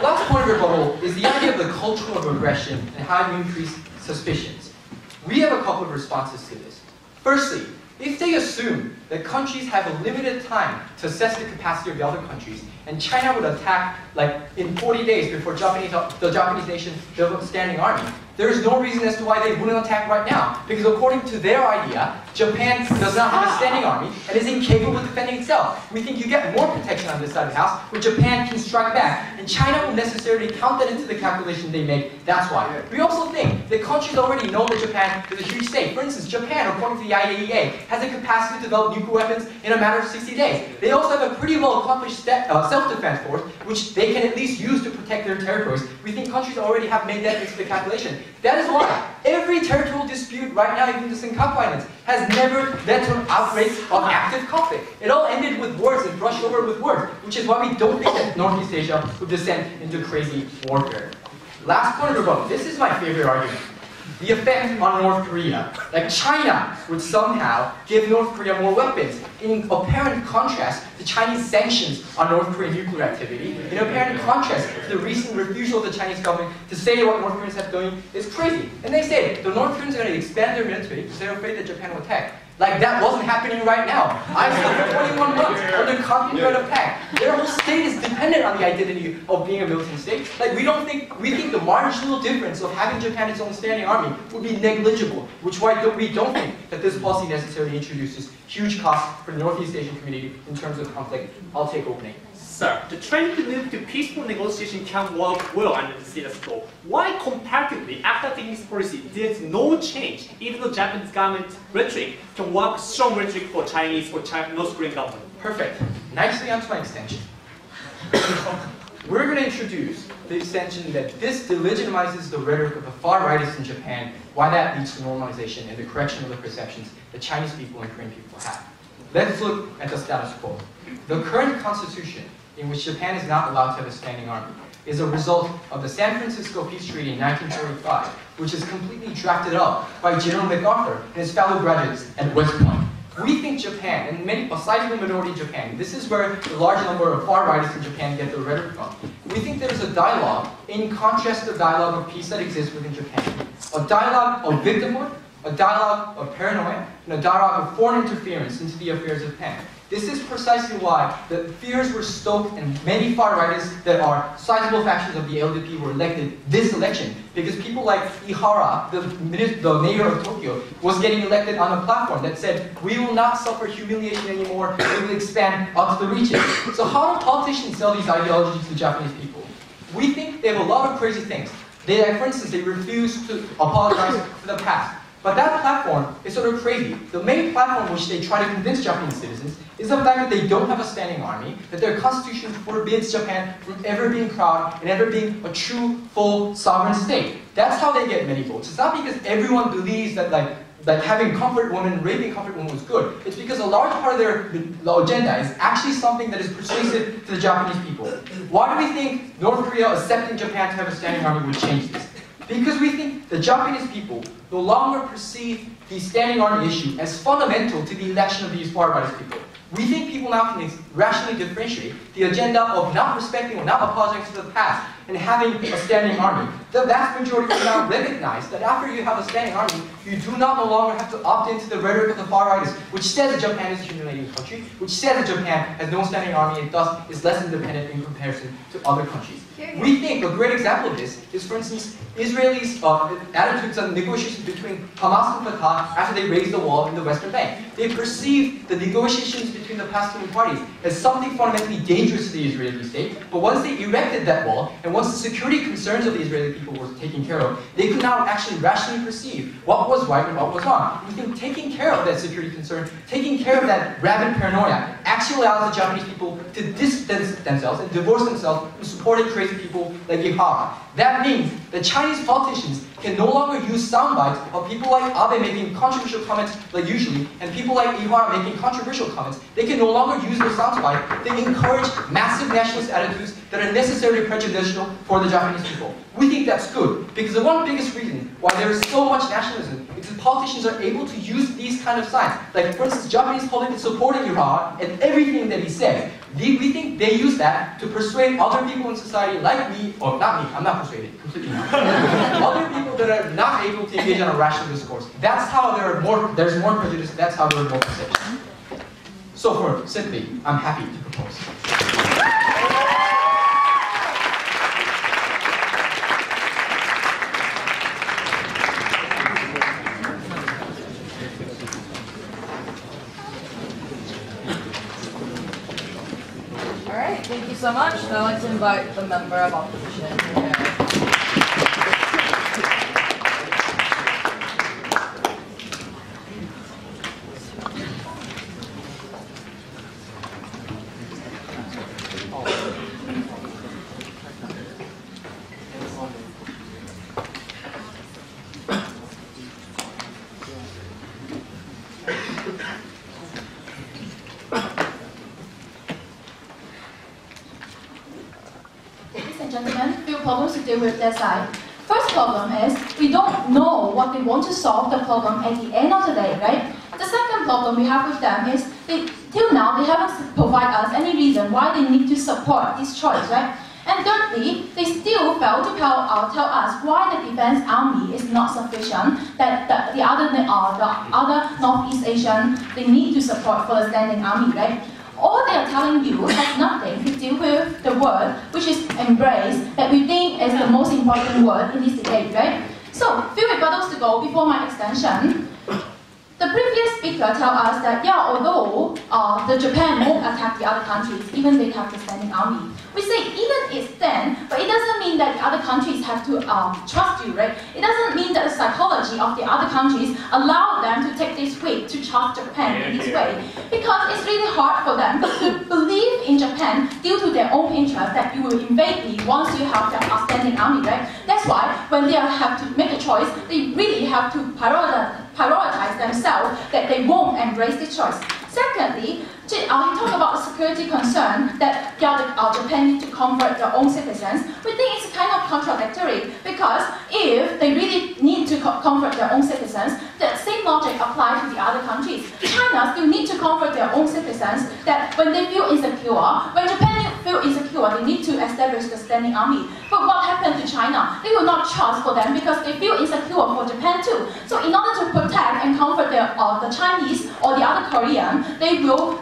I: Last point of rebuttal is the idea of the culture of aggression and how you increase suspicions. We have a couple of responses to this. Firstly, if they assume that countries have a limited time to assess the capacity of the other countries, and China would attack like in 40 days before the Japanese nation built a standing army, there is no reason as to why they wouldn't attack right now. Because according to their idea, Japan does not have a standing army and is incapable of defending itself. We think you get more protection on this side of the house, where Japan can strike back, and China will necessarily count that into the calculation they make. That's why. We also think that countries already know that Japan is a huge state. For instance, Japan, according to the IAEA, has the capacity to develop nuclear weapons in a matter of 60 days. They also have a pretty well accomplished self-defense force, which they can at least use to protect their territories. We think countries already have made that into the calculation. That is why every territorial dispute right now, even the Senkaku Islands, has never led to an outbreak of active conflict. It all ended with words and brushed over with words, which is why we don't think that Northeast Asia would descend into crazy warfare. Last point of rebuttal. This is my favorite argument. The effect on North Korea. Like, China would somehow give North Korea more weapons, in apparent contrast to Chinese sanctions on North Korean nuclear activity, in apparent contrast to the recent refusal of the Chinese government to say what North Koreans have doing is crazy. And they say the North Koreans are going to expand their military because they're afraid that Japan will attack. Like, that wasn't happening right now. Iceland for 21 months under constant threat of attack. Their whole state is dependent on the identity of being a militant state. Like, we think the marginal difference of having Japan its own standing army would be negligible, which why we don't think that this policy necessarily introduces huge costs for the Northeast Asian community in terms of conflict. I'll take opening.
D: Sir, the trend to move to peaceful negotiation can work well under the status quo. Why comparatively, after taking this policy, there's no change, even though Japanese government rhetoric can work strong rhetoric for Chinese or North Korean government?
I: Perfect. Nicely onto my extension. We're going to introduce the extension that this delegitimizes the rhetoric of the far rightists in Japan, why that leads to normalization and the correction of the perceptions that Chinese people and Korean people have. Let's look at the status quo. The current constitution, in which Japan is not allowed to have a standing army, is a result of the San Francisco Peace Treaty in 1945, which is completely drafted up by General MacArthur and his fellow graduates at West Point. We think Japan, and a sizable minority in Japan, this is where the large number of far rightists in Japan get their rhetoric from. We think there is a dialogue, in contrast to the dialogue of peace that exists within Japan. A dialogue of victimhood, a dialogue of paranoia and a dialogue of foreign interference into the affairs of Japan. This is precisely why the fears were stoked and many far-righters that are sizable factions of the LDP were elected this election, because people like Ihara, the mayor of Tokyo, was getting elected on a platform that said, we will not suffer humiliation anymore, we will expand out to the reaches. So how do politicians sell these ideologies to Japanese people? We think they have a lot of crazy things. For instance, they refuse to apologize for the past. But that platform is sort of crazy. The main platform which they try to convince Japanese citizens is the fact that they don't have a standing army, that their constitution forbids Japan from ever being proud and ever being a true, full, sovereign state. That's how they get many votes. It's not because everyone believes that having comfort women, raping comfort women was good. It's because a large part of their agenda is actually something that is persuasive to the Japanese people. Why do we think North Korea accepting Japan to have a standing army would change this? Because we think the Japanese people no longer perceive the standing army issue as fundamental to the election of these far-right people. We think people now can rationally differentiate the agenda of not respecting or not apologizing to the past and having a standing army. The vast majority will now recognize that after you have a standing army, you do not no longer have to opt into the rhetoric of the far-righters, which says that Japan is a humiliating country, which says that Japan has no standing army and thus is less independent in comparison to other countries. We think a great example of this is, for instance, Israelis' attitudes on negotiations between Hamas and Fatah after they raised the wall in the Western Bank. They perceived the negotiations between the Palestinian parties as something fundamentally dangerous to the Israeli state, but once they erected that wall, and once the security concerns of the Israeli people were taken care of, they could now actually rationally perceive what was right and what was wrong. We think taking care of that security concern, taking care of that rabid paranoia, actually allows the Japanese people to distance themselves and divorce themselves from supporting crazy people like Ihara. That means that Chinese politicians can no longer use sound bites of people like Abe making controversial comments like usually, and people like Ihara making controversial comments. They can no longer use their sound bite. They encourage massive nationalist attitudes that are necessarily prejudicial for the Japanese people. We think that's good, because the one biggest reason why there is so much nationalism is that politicians are able to use these kind of signs. Like, for instance, Japanese politics supporting Ihara and everything that he says. We think they use that to persuade other people in society like me, or not me, I'm not persuaded, completely not. Other people that are not able to engage in a rational discourse. That's how there's more prejudice, that's how there are more perceptions. So simply, I'm happy to propose.
A: Thank you so much. Now I'd like to invite the member of opposition here.
J: Problems to deal with their side. First problem is we don't know what they want to solve the problem at the end of the day, right? The second problem we have with them is till now they haven't provided us any reason why they need to support this choice, right? And thirdly, they still fail to tell us why the defense army is not sufficient, that the other Northeast Asian they need to support for the standing army, right? All they are telling you has nothing to do with the word, which is embrace, that we think is the most important word in this debate, right? So, few rebuttals to go before my extension. The previous speaker tells us that, yeah, although the Japan won't attack the other countries, even they have the standing army. We say even it's then, but it doesn't mean that the other countries have to trust you, right? It doesn't mean that the psychology of the other countries allow them to take this way, to trust Japan in this way. Because it's really hard for them to believe in Japan due to their own interest that you will invade me once you have the standing army, right? That's why when they have to make a choice, they really have to prioritize themselves that they won't embrace this choice. Secondly, you talk about the security concern that Japan need to convert their own citizens. We think it's kind of contradictory because if they really need to convert their own citizens, the same logic applies to the other countries. China still need to convert their own citizens that when they feel insecure, when Japan feel insecure, they need to establish the standing army. But what happened to China? They will not trust for them because they feel insecure for Japan too. So in order to protect and comfort the Chinese or the other Korean, they will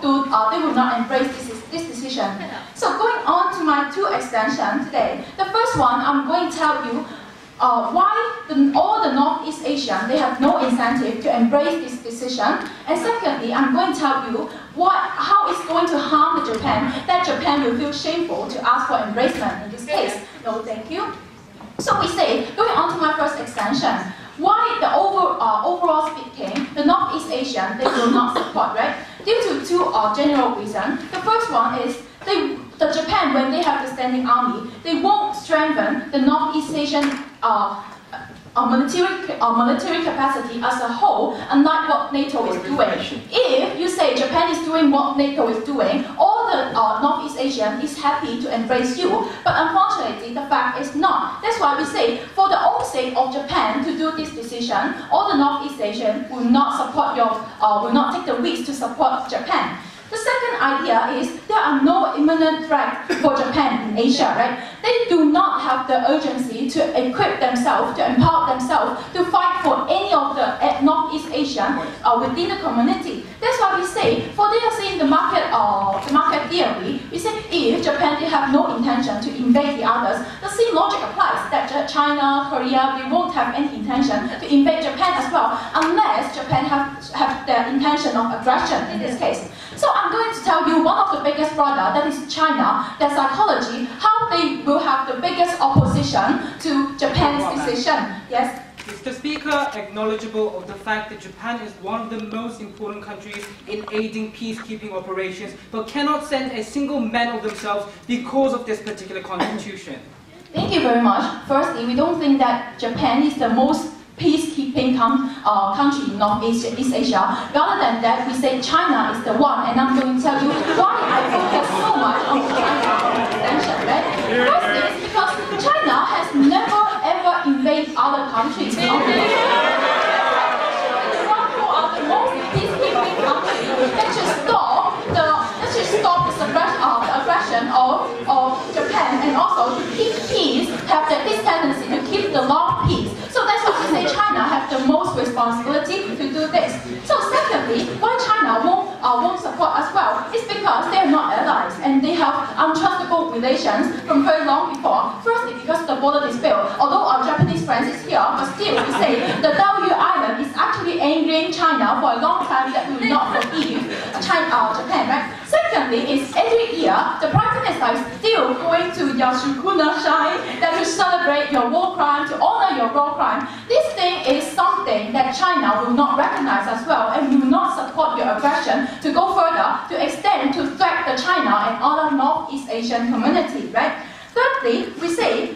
J: not embrace this decision. So going on to my two extensions today. The first one, I'm going to tell you why all the Northeast Asian, they have no incentive to embrace this decision. And secondly, I'm going to tell you how it's going to harm the Japan, that Japan will feel shameful to ask for embracement in this case. No, thank you. So we say, going on to my first extension, why the overall speaking, the Northeast Asian, they will not support, right? Due to two general reasons. The first one is, the Japan, when they have the standing army, they won't strengthen the Northeast Asian military capacity as a whole, unlike what NATO is doing. If you say Japan is doing what NATO is doing, all the Northeast Asian is happy to embrace you, but unfortunately the fact is not. That's why we say, for the own sake of Japan to do this decision, all the Northeast Asian will not support will not take the risk to support Japan. The second idea is there are no imminent threats for Japan in Asia, right? They do not have the urgency to equip themselves, to empower themselves, to fight for any of the Northeast Asian within the community. That's why we say, for they are saying the market theory, we say if Japan they have no intention to invade the others, the same logic applies that China, Korea, they won't have any intention to invade Japan as well, unless Japan have the intention of aggression in this case. So I'm going to tell you one of the biggest product, that is China, their psychology, how they will have the biggest opposition to Japan's decision. Yes?
F: Is the Speaker acknowledgeable of the fact that Japan is one of the most important countries in aiding peacekeeping operations, but cannot send a single man of themselves because of this particular constitution?
J: Thank you very much. Firstly, we don't think that Japan is the most peacekeeping country in Northeast Asia. Rather than that, we say China is the one, and I'm going to tell you why I focus so much on China extension, right? Firstly, it's because China has never ever invaded other countries. It's one who are the most peacekeeping country that should stop the aggression of Japan, and also to keep peace, have this tendency to keep the long peace. So that's why we say China has the most responsibility to do this. So secondly, why China won't support as well is because they are not allies and they have untrustable relations from very long before. Firstly, because the border dispute. Although our Japanese friends is here, but still we say the W Island is actually angering China for a long time that we will not forgive Japan, right? Secondly, is every year the Prime Minister is still going to Yasukuna Shrine that to celebrate your war crime, to honor your war crime. This thing is something that China will not recognize as well, and will not support your aggression to go further, to extend to threat the China and other Northeast Asian community, right? Thirdly, we say,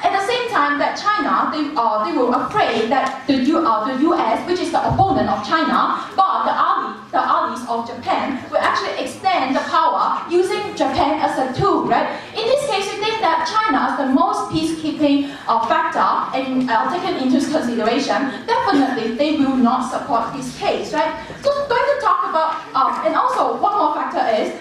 J: at the same time that China, they were afraid that the US, which is the opponent of China, but the allies of Japan, will actually extend the power using Japan as a tool, right? In this case, we think that China is the most peacekeeping factor and taken into consideration. Definitely, they will not support this case, right? So we're going to talk about, and also one more factor is,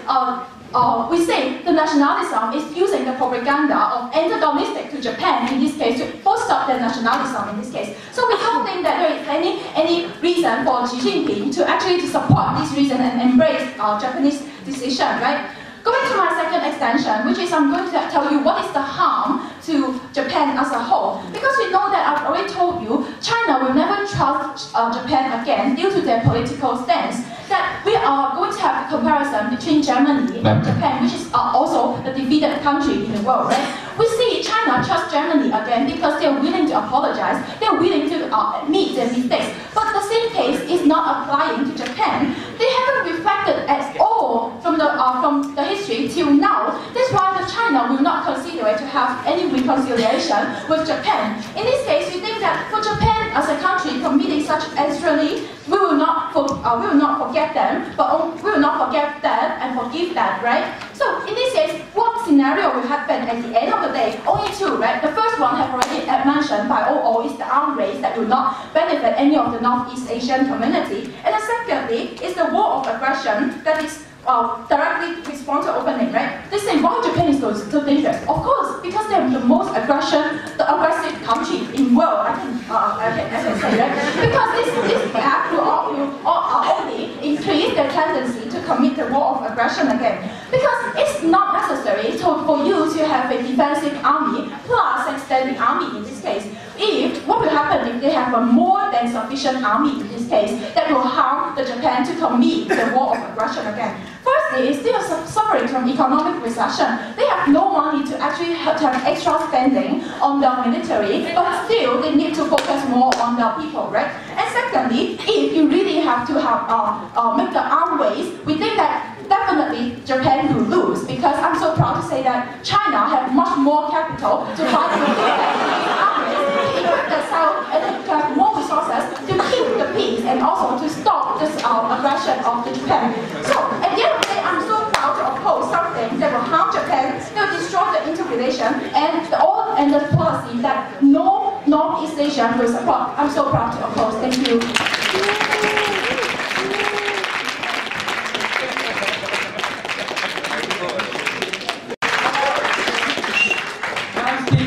J: we say the nationalism is using the propaganda of antagonistic to Japan in this case to foster their nationalism in this case. So we don't think that there is any reason for Xi Jinping to actually support this reason and embrace Japanese decision, right? Going to my second extension, which is I'm going to tell you what is the harm to Japan as a whole. Because we know that I've already told you, China will never trust Japan again due to their political stance. That we are going to have a comparison between Germany and Japan, which is also the defeated country in the world, right? We see China trust Germany again because they are willing to apologize, they are willing to admit their mistakes. But the same case is not applying to Japan. They haven't reflected at all from the history till now. That's why the China will not consider it to have any reconciliation with Japan. In this case, we think that for Japan as a country committing such extremely, we will not forget them, but we will not forget that and forgive that, right? So in this case, what scenario will happen at the end of the day? Only two, right? The first one have already mentioned by OO is the armed race that will not benefit any of the Northeast Asian community. And the secondly is the war of aggression that is directly respond to opening, right? They say, why Japan is so dangerous? Of course, because they're the most aggressive country in the world. I can say, right? Because this act will only increase their tendency to commit the war of aggression again. Because it's not necessary for you to have a defensive army plus an standing army in this case. What will happen if they have a more than sufficient army in this case that will harm the Japan to commit the war of aggression again? Firstly, it's still suffering from economic recession. They have no money to actually have extra spending on the military, but still they need to focus more on the people, right? And secondly, if you really have to make the arm race, we think that definitely Japan will lose, because I'm so proud to say that China has much more capital to fight with the arm race, to equip the South, and to have more resources to keep the peace and also to stop this aggression of the Japan. So at the end of the day, I'm so proud to oppose something that will harm Japan, that will destroy the interrelation and the policy that no Northeast Asia will support. I'm so proud to oppose. Thank you.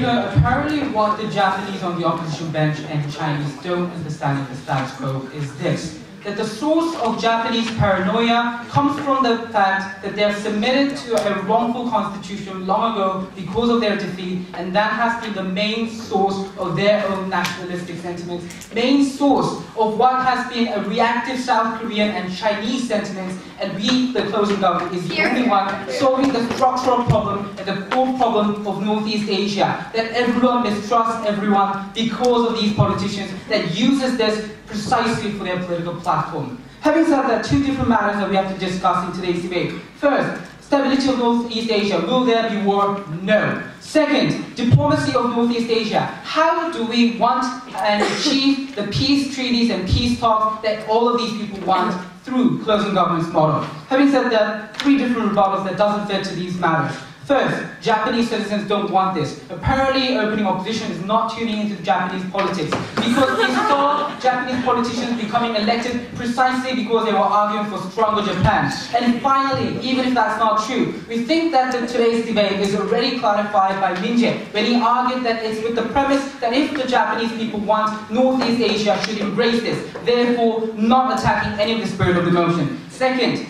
F: Apparently what the Japanese on the opposition bench and Chinese don't understand of the status quo is this: that the source of Japanese paranoia comes from the fact that they have submitted to a wrongful constitution long ago because of their defeat, and that has been the main source of their own nationalistic sentiments, main source of what has been a reactive South Korean and Chinese sentiments, and we, the closing government, is the only one solving the structural problem and the core problem of Northeast Asia, that everyone mistrusts everyone because of these politicians that uses this precisely for their political platform. Having said that, two different matters that we have to discuss in today's debate. First, stability of Northeast Asia. Will there be war? No. Second, diplomacy of Northeast Asia. How do we want and achieve the peace treaties and peace talks that all of these people want through closing government's model? Having said that, three different rebuttals that doesn't fit to these matters. First, Japanese citizens don't want this. Apparently, opening opposition is not tuning into Japanese politics, because we saw Japanese politicians becoming elected precisely because they were arguing for stronger Japan. And finally, even if that's not true, we think that today's debate is already clarified by Min Jae when he argued that it's with the premise that if the Japanese people want, Northeast Asia should embrace this, therefore not attacking any of the spirit of the motion. Second,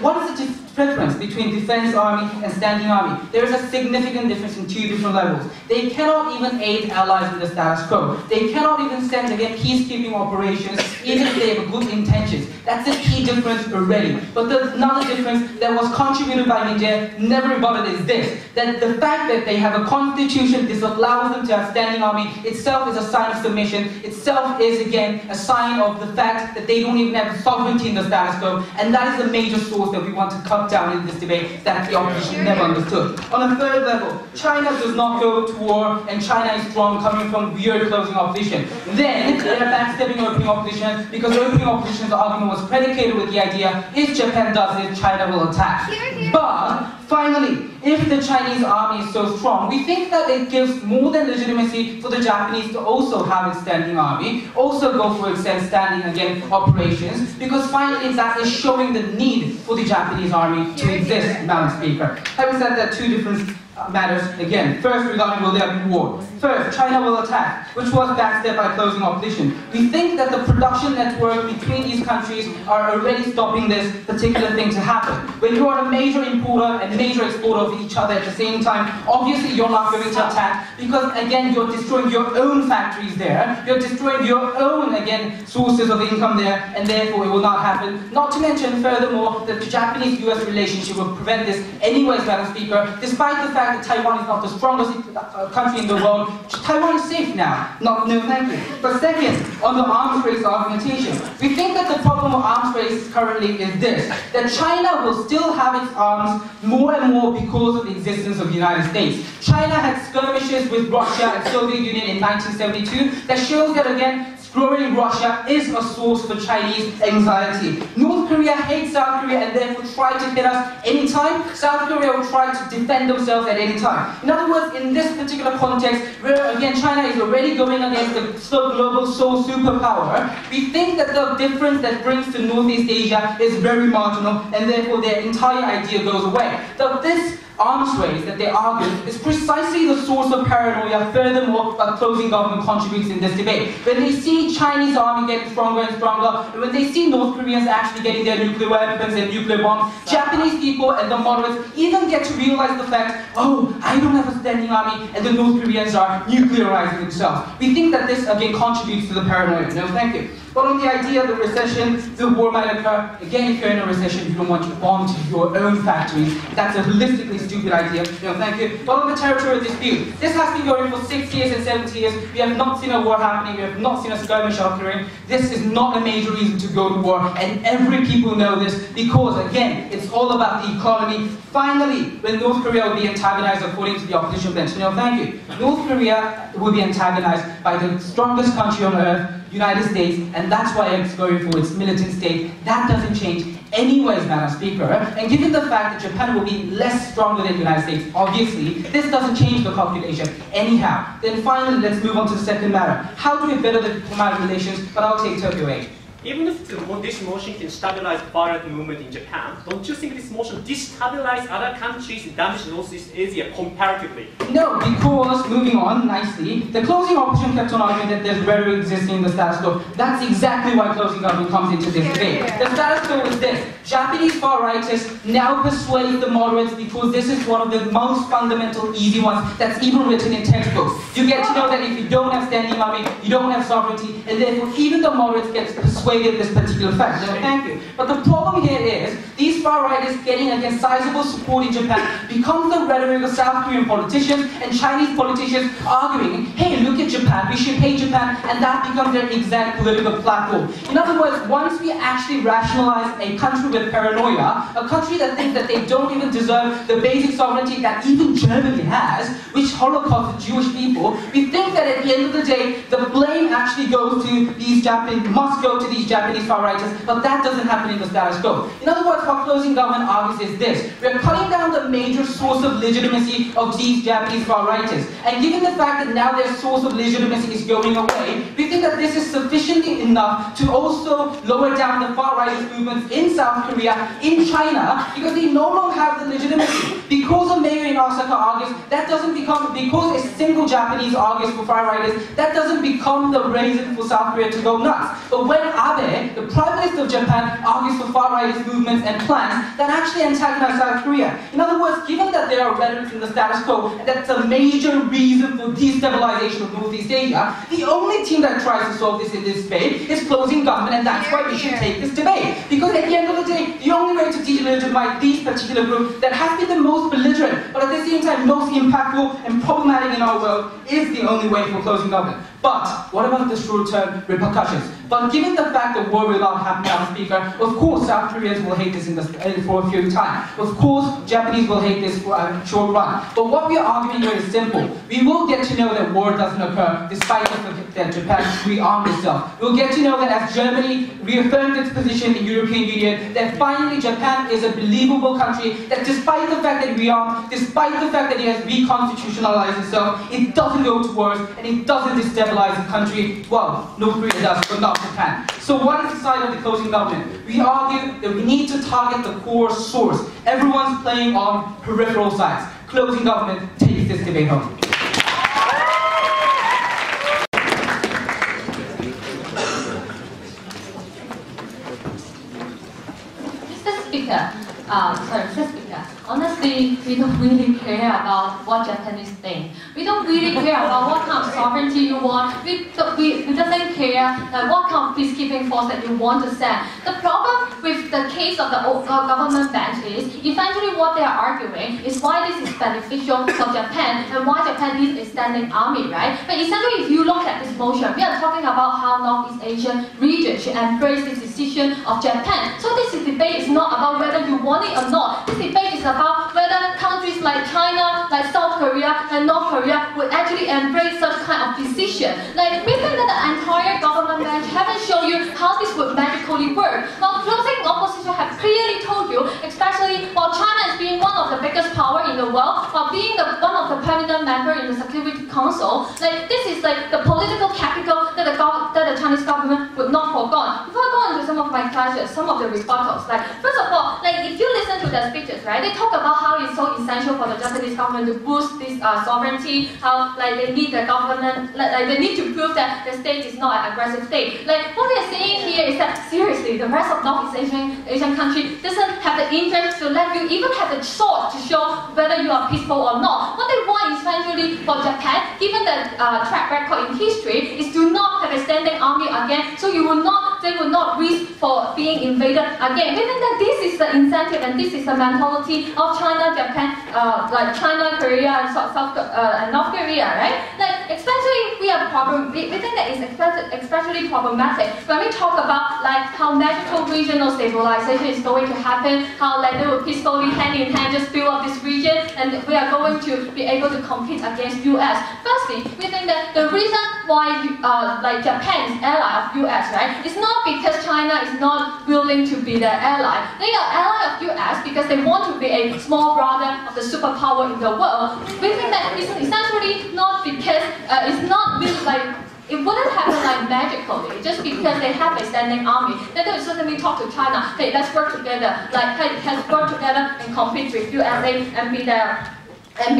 F: what is the difference between defense army and standing army? There is a significant difference in two different levels. They cannot even aid allies in the status quo. They cannot even send again peacekeeping operations, even if they have good intentions. That's a key difference already. But another difference that was contributed by Min Jae, never rebutted, is this: that the fact that they have a constitution disallows them to have standing army itself is a sign of submission. Itself is again a sign of the fact that they don't even have sovereignty in the status quo, and that is the major source that we want to cut down in this debate that the opposition never understood. On a third level, China does not go to war, and China is strong coming from weird closing opposition. Then they're backstepping opening opposition because opening opposition's argument was predicated with the idea: if Japan does it, China will attack. But finally, if the Chinese army is so strong, we think that it gives more than legitimacy for the Japanese to also have its standing army, also go for its standing again operations, because finally that is showing the need for the Japanese army to exist, Madam Speaker. Having said that, two different matters again. First, regarding will there be war. First, China will attack, which was backstepped by closing opposition. We think that the production network between these countries are already stopping this particular thing to happen. When you are a major importer and major exporter of each other at the same time, obviously you're not going to attack, because again you're destroying your own factories there, you're destroying your own again sources of income there, and therefore it will not happen. Not to mention furthermore that the Japanese-US relationship will prevent this anyways, Madam Speaker, despite the fact that Taiwan is not the strongest country in the world. Taiwan is safe now. No thank you. But second, on the arms race argumentation, we think that the problem of arms race currently is this: that China will still have its arms more and more because of the existence of the United States. China had skirmishes with Russia and Soviet Union in 1972 that shows that again, growing Russia is a source for Chinese anxiety. North Korea hates South Korea and therefore try to hit us anytime. South Korea will try to defend themselves at any time. In other words, in this particular context, where again China is already going against the global sole superpower, we think that the difference that brings to Northeast Asia is very marginal and therefore their entire idea goes away. So this arms race that they argue is precisely the source of paranoia. Furthermore, a closing government contributes in this debate. When they see Chinese army getting stronger and stronger, and when they see North Koreans actually getting their nuclear weapons and nuclear bombs, Japanese people and the moderates even get to realize the fact, oh, I don't have a standing army and the North Koreans are nuclearizing themselves. We think that this again contributes to the paranoia. No, thank you. But on the idea of the recession, the war might occur. Again, if you're in a recession, you don't want to bomb to your own factories. That's a holistically stupid idea. No, thank you. But on the territorial dispute, this has been going for 6 years and 70 years. We have not seen a war happening. We have not seen a skirmish occurring. This is not a major reason to go to war, and every people know this because, again, it's all about the economy. Finally, when North Korea will be antagonized according to the opposition bench. No, thank you. North Korea will be antagonized by the strongest country on earth, United States, and that's why it's going for its militant state. That doesn't change anyways, Madam Speaker. And given the fact that Japan will be less stronger than the United States, obviously, this doesn't change the calculation anyhow. Then finally, let's move on to the second matter. How do we better the diplomatic relations? But I'll take Tokyo 8.
D: Even if this motion can stabilize far-right movement in Japan, don't you think this motion destabilize other countries and damage Northeast Asia comparatively?
F: No, because, moving on nicely, the closing opposition kept on arguing that there's rhetoric existing in the status quo. That's exactly why closing government comes into this debate. The status quo is this. Japanese far-rightists now persuade the moderates because this is one of the most fundamental, easy ones that's even written in textbooks. You get to know that if you don't have standing army, you don't have sovereignty, and therefore even the moderates get persuaded this particular fact. So thank you. But the problem here is, these far-rightists getting against sizable support in Japan becomes the rhetoric of South Korean politicians and Chinese politicians arguing, hey, look at Japan, we should hate Japan, and that becomes their exact political platform. In other words, once we actually rationalize a country with paranoia, a country that thinks that they don't even deserve the basic sovereignty that even Germany has, which holocausted Jewish people, we think that at the end of the day, the blame actually goes to these Japanese, must go to these Japanese far-rightists, but that doesn't happen in the status quo. In other words, what closing government argues is this. We're cutting down the major source of legitimacy of these Japanese far-rightists. And given the fact that now their source of legitimacy is going away, we think that this is sufficiently enough to also lower down the far-rightist movements in South Korea, in China, because they no longer have the legitimacy. Because a mayor in Osaka argues, that doesn't become, because a single Japanese argues for far-rightists, that doesn't become the reason for South Korea to go nuts. But when Abe, the Prime Minister of Japan, argues for far-rightist movements and plans that actually antagonize South Korea. In other words, given that there are rhetoric in the status quo, and that's a major reason for destabilization of Northeast Asia, the only team that tries to solve this in this debate is closing government, and that's why we should take this debate. Because at the end of the day, the only way to delegitimize these particular groups that has been the most belligerent, but at the same time most impactful and problematic in our world, is the only way for closing government. But what about the short-term repercussions? But given the fact that war will not happen, Madam Speaker, of course South Koreans will hate this for a few time. Of course Japanese will hate this for a short run. But what we are arguing here is simple. We will get to know that war doesn't occur despite the fact that Japan rearmed itself. We'll get to know that as Germany reaffirmed its position in the European Union, that finally Japan is a believable country, that despite the fact that it rearmed, despite the fact that it has reconstitutionalized itself, it doesn't go to wars and it doesn't destabilize the country. Well, North Korea does, but not Japan. So what is the side of the closing government? We argue that we need to target the core source. Everyone's playing on peripheral sides. Closing government takes this debate home.
J: Mr. Speaker, honestly, we don't really care about what Japanese think. We don't really care about what kind of sovereignty you want. We doesn't care what kind of peacekeeping force that you want to send. The problem with the case of the government bench is, eventually what they are arguing is why this is beneficial for Japan and why Japan needs a standing army, right? But essentially, if you look at this motion, we are talking about how Northeast Asian region should embrace this decision of Japan. So this debate is not about whether you want it or not. This debate is about whether countries like China, like South Korea, and North Korea Korea would actually embrace such kind of decision. Like, we think that the entire government bench haven't shown you how this would magically work. Well, closing opposition have clearly told you, especially while China is being one of the biggest power in the world, while being one of the permanent member in the Security Council, like this is like the political capital that the Chinese government would not forget. Before I go into some of my classes, some of the rebuttals, like first of all, like if you listen to their speeches, right, they talk about how it's so essential for the Japanese government to boost this sovereignty, how like they need the government, like they need to prove that the state is not an aggressive state. Like what we are saying here is that seriously, the rest of Northeast Asian country doesn't have the interest to let you even have the sword to show whether you are peaceful or not. What they want essentially for Japan, given the track record in history, is to not have a standing army again, so they will not risk for being invaded again. We think that this is the incentive and this is the mentality of China, Japan, like China, Korea, and and North Korea, right? Like especially we think that it's especially problematic when we talk about like how magical regional stabilization is going to happen, how like they will peacefully hand in hand just build up this region, and we are going to be able to compete against US. Firstly, we think that the reason why like Japan is ally of US, right, is not because China is not willing to be their ally. They are ally of US because they want to be a small brother of the superpower in the world. We think that it's essentially not because it's not really like it wouldn't happen like magically just because they have a standing army. They don't suddenly talk to China, hey, let's work together, like hey, let's work together and compete with USA and be there. And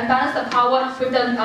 J: balance the power with the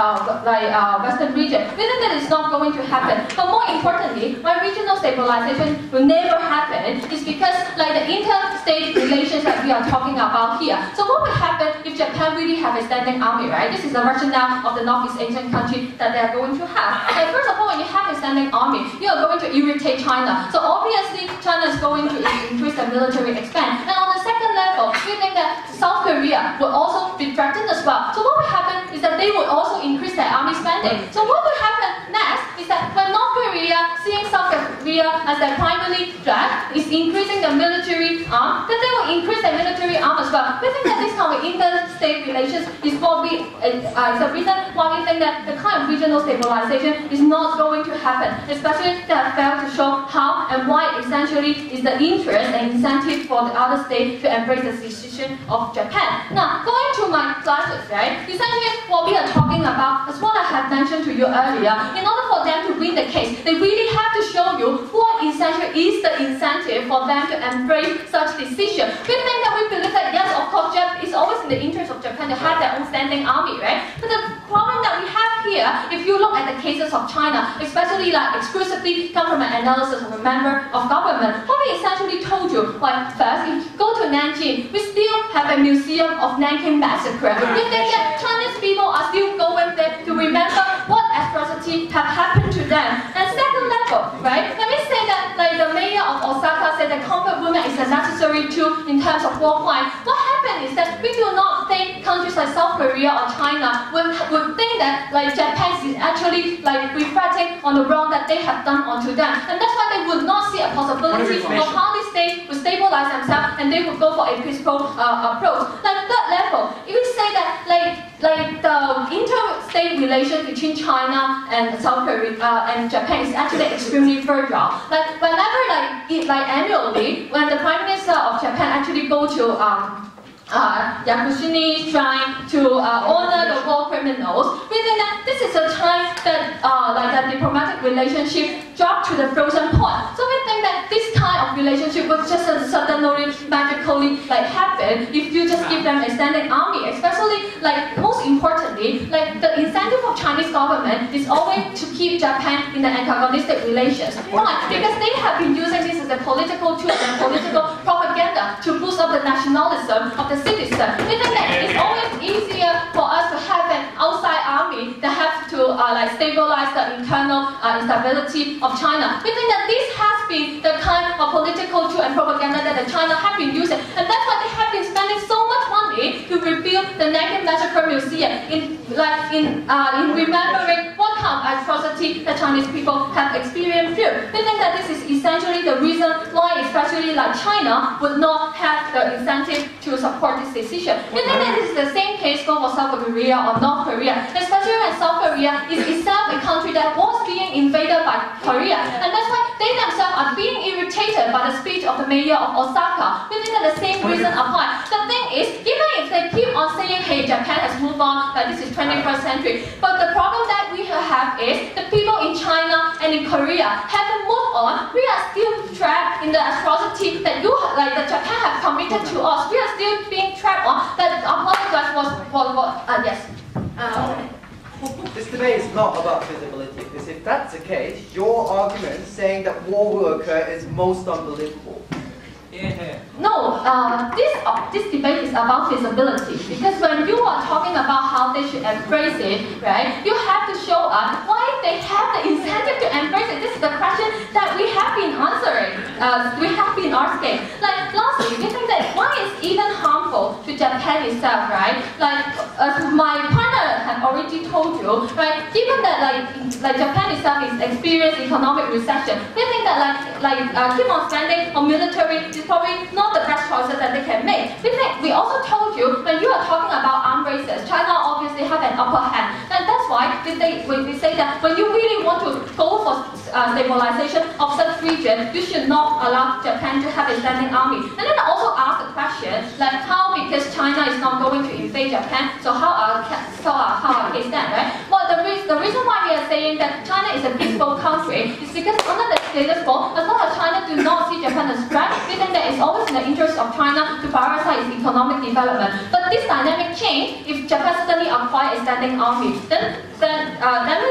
J: Western region. We think that it's not going to happen. But more importantly, why regional stabilization will never happen is because like the interstate relations that we are talking about here. So what would happen if Japan really have a standing army, right? This is the rationale of the Northeast Asian country that they are going to have. Like first of all, when you have a standing army, you are going to irritate China. So obviously, China is going to increase the military expand. And on the second level, we think that South Korea will also be threatened as well. So what will happen is that they will also increase their army spending. So what will happen next is that when North Korea, seeing South Korea as their primary threat, is increasing the military arm, then they will increase their military arm as well. We think that this kind of interstate relations is probably the reason why we think that the kind of regional stabilization is not going to happen, especially they have failed to show how and why essentially is the interest and incentive for the other state to embrace the decision of Japan. Now, going to my classes, right? Essentially, what we are talking about is what I had mentioned to you earlier. In order for them to win the case, they really have to show you what essentially is the incentive for them to embrace such decision. We think that we believe that yes, of course, it's always in the interest of Japan to have their own standing army, right? But the problem that we have here, if you look at the cases of China, especially like exclusively come from an analysis of a member of government, what we essentially told you, like first, if you go to Nanjing, we still have a museum of Nanking Massacre. We think that Chinese people are still going there to remember what atrocity have happened to them. And second level, right? Let me say that like the mayor of Osaka said that comfort women is a necessary tool in terms of war crime. What happened is that we do not think countries like South Korea or China would think that like Japan is actually like reflecting on the wrong that they have done onto them. And that's why they would not see a possibility of how this state would stabilize themselves and they would go for a peaceful approach. Like third level, if we say that like the interstate relation between China and South Korea and Japan is actually extremely fragile. Like whenever like annually, when the Prime Minister of Japan actually go to Yakushini shrine to honor the war criminals, we think that this is a time that like the diplomatic relationship dropped to the frozen point. So we think that this kind of relationship would just suddenly magically like happen if you just give them a standing army. Especially like most importantly, like the incentive of Chinese government is always to keep Japan in the antagonistic relations. Why? Because they have been using this as a political tool and political propaganda to boost up the nationalism of the citizen. We think that it's always easier for us to have an outside army that has to like stabilize the internal instability of China. We think that this has been the kind of political tool and propaganda that China have been using, and that's why they have been spending so much money to rebuild the Nanking Massacre Museum in remembering what kind of atrocity that Chinese people have experienced here. We think that this is essentially the reason why, especially like China, would not have the incentive to support this decision. We think that this is the same case for South Korea or North Korea, especially when South Korea is itself a country that was being invaded by Korea, and that's why they themselves are being irritated by the speech of the mayor of Osaka. We think that the same reason applies. The thing is, even if they keep on saying, hey, Japan has moved on, this is 21st century, but the problem that we have is the people in China and in Korea haven't moved on. We are still trapped in the atrocity that that Japan have committed to us. We are still being trapped on that. Apologize yes.
K: This debate is not about feasibility, because if that's the case, your argument saying that war will occur is most unbelievable.
J: No, this debate is about feasibility, because when you are talking about how they should embrace it, right, you have to show us why they have the incentive to embrace it. This is the question that we have been answering, we have been asking. Like, lastly, we think that why it's even harmful to Japan itself, right? Like, as my partner had already told you, right, given that like Japan itself is experiencing economic recession, we think that keep on spending on military is probably not the best choices that they can make. We also told you, when you are talking about arms races, China obviously have an upper hand, and that's why we say that when you really want to go for stabilization of such region, you should not allow Japan to have a standing army. And then I also asked the question, like how, because China is not going to invade Japan, so how our case stand, right? Well, the reason why we are saying that China is a peaceful country is because under the status quo, as long as China do not see Japan as a threat, we think that it's always in the interest of China to prioritize its economic development. But this dynamic change, if Japan suddenly acquires a standing army, then we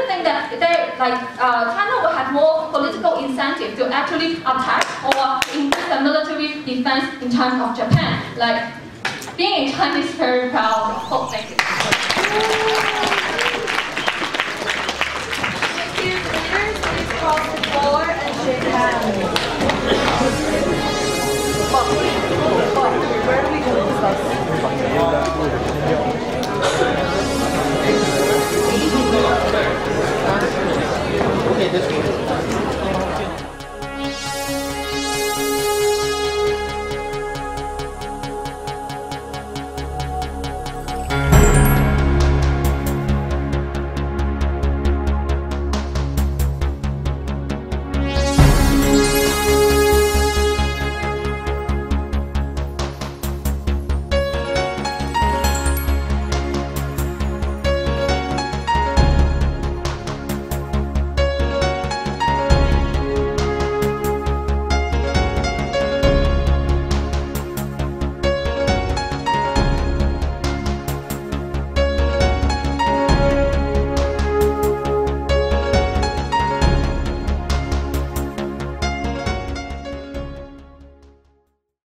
J: think that China will have more political incentive to actually attack or increase the military defense in terms of Japan. Like, being a Chinese, very proud. Oh, thank you.
L: Thank you. Leaders, please cross the floor and shake hands.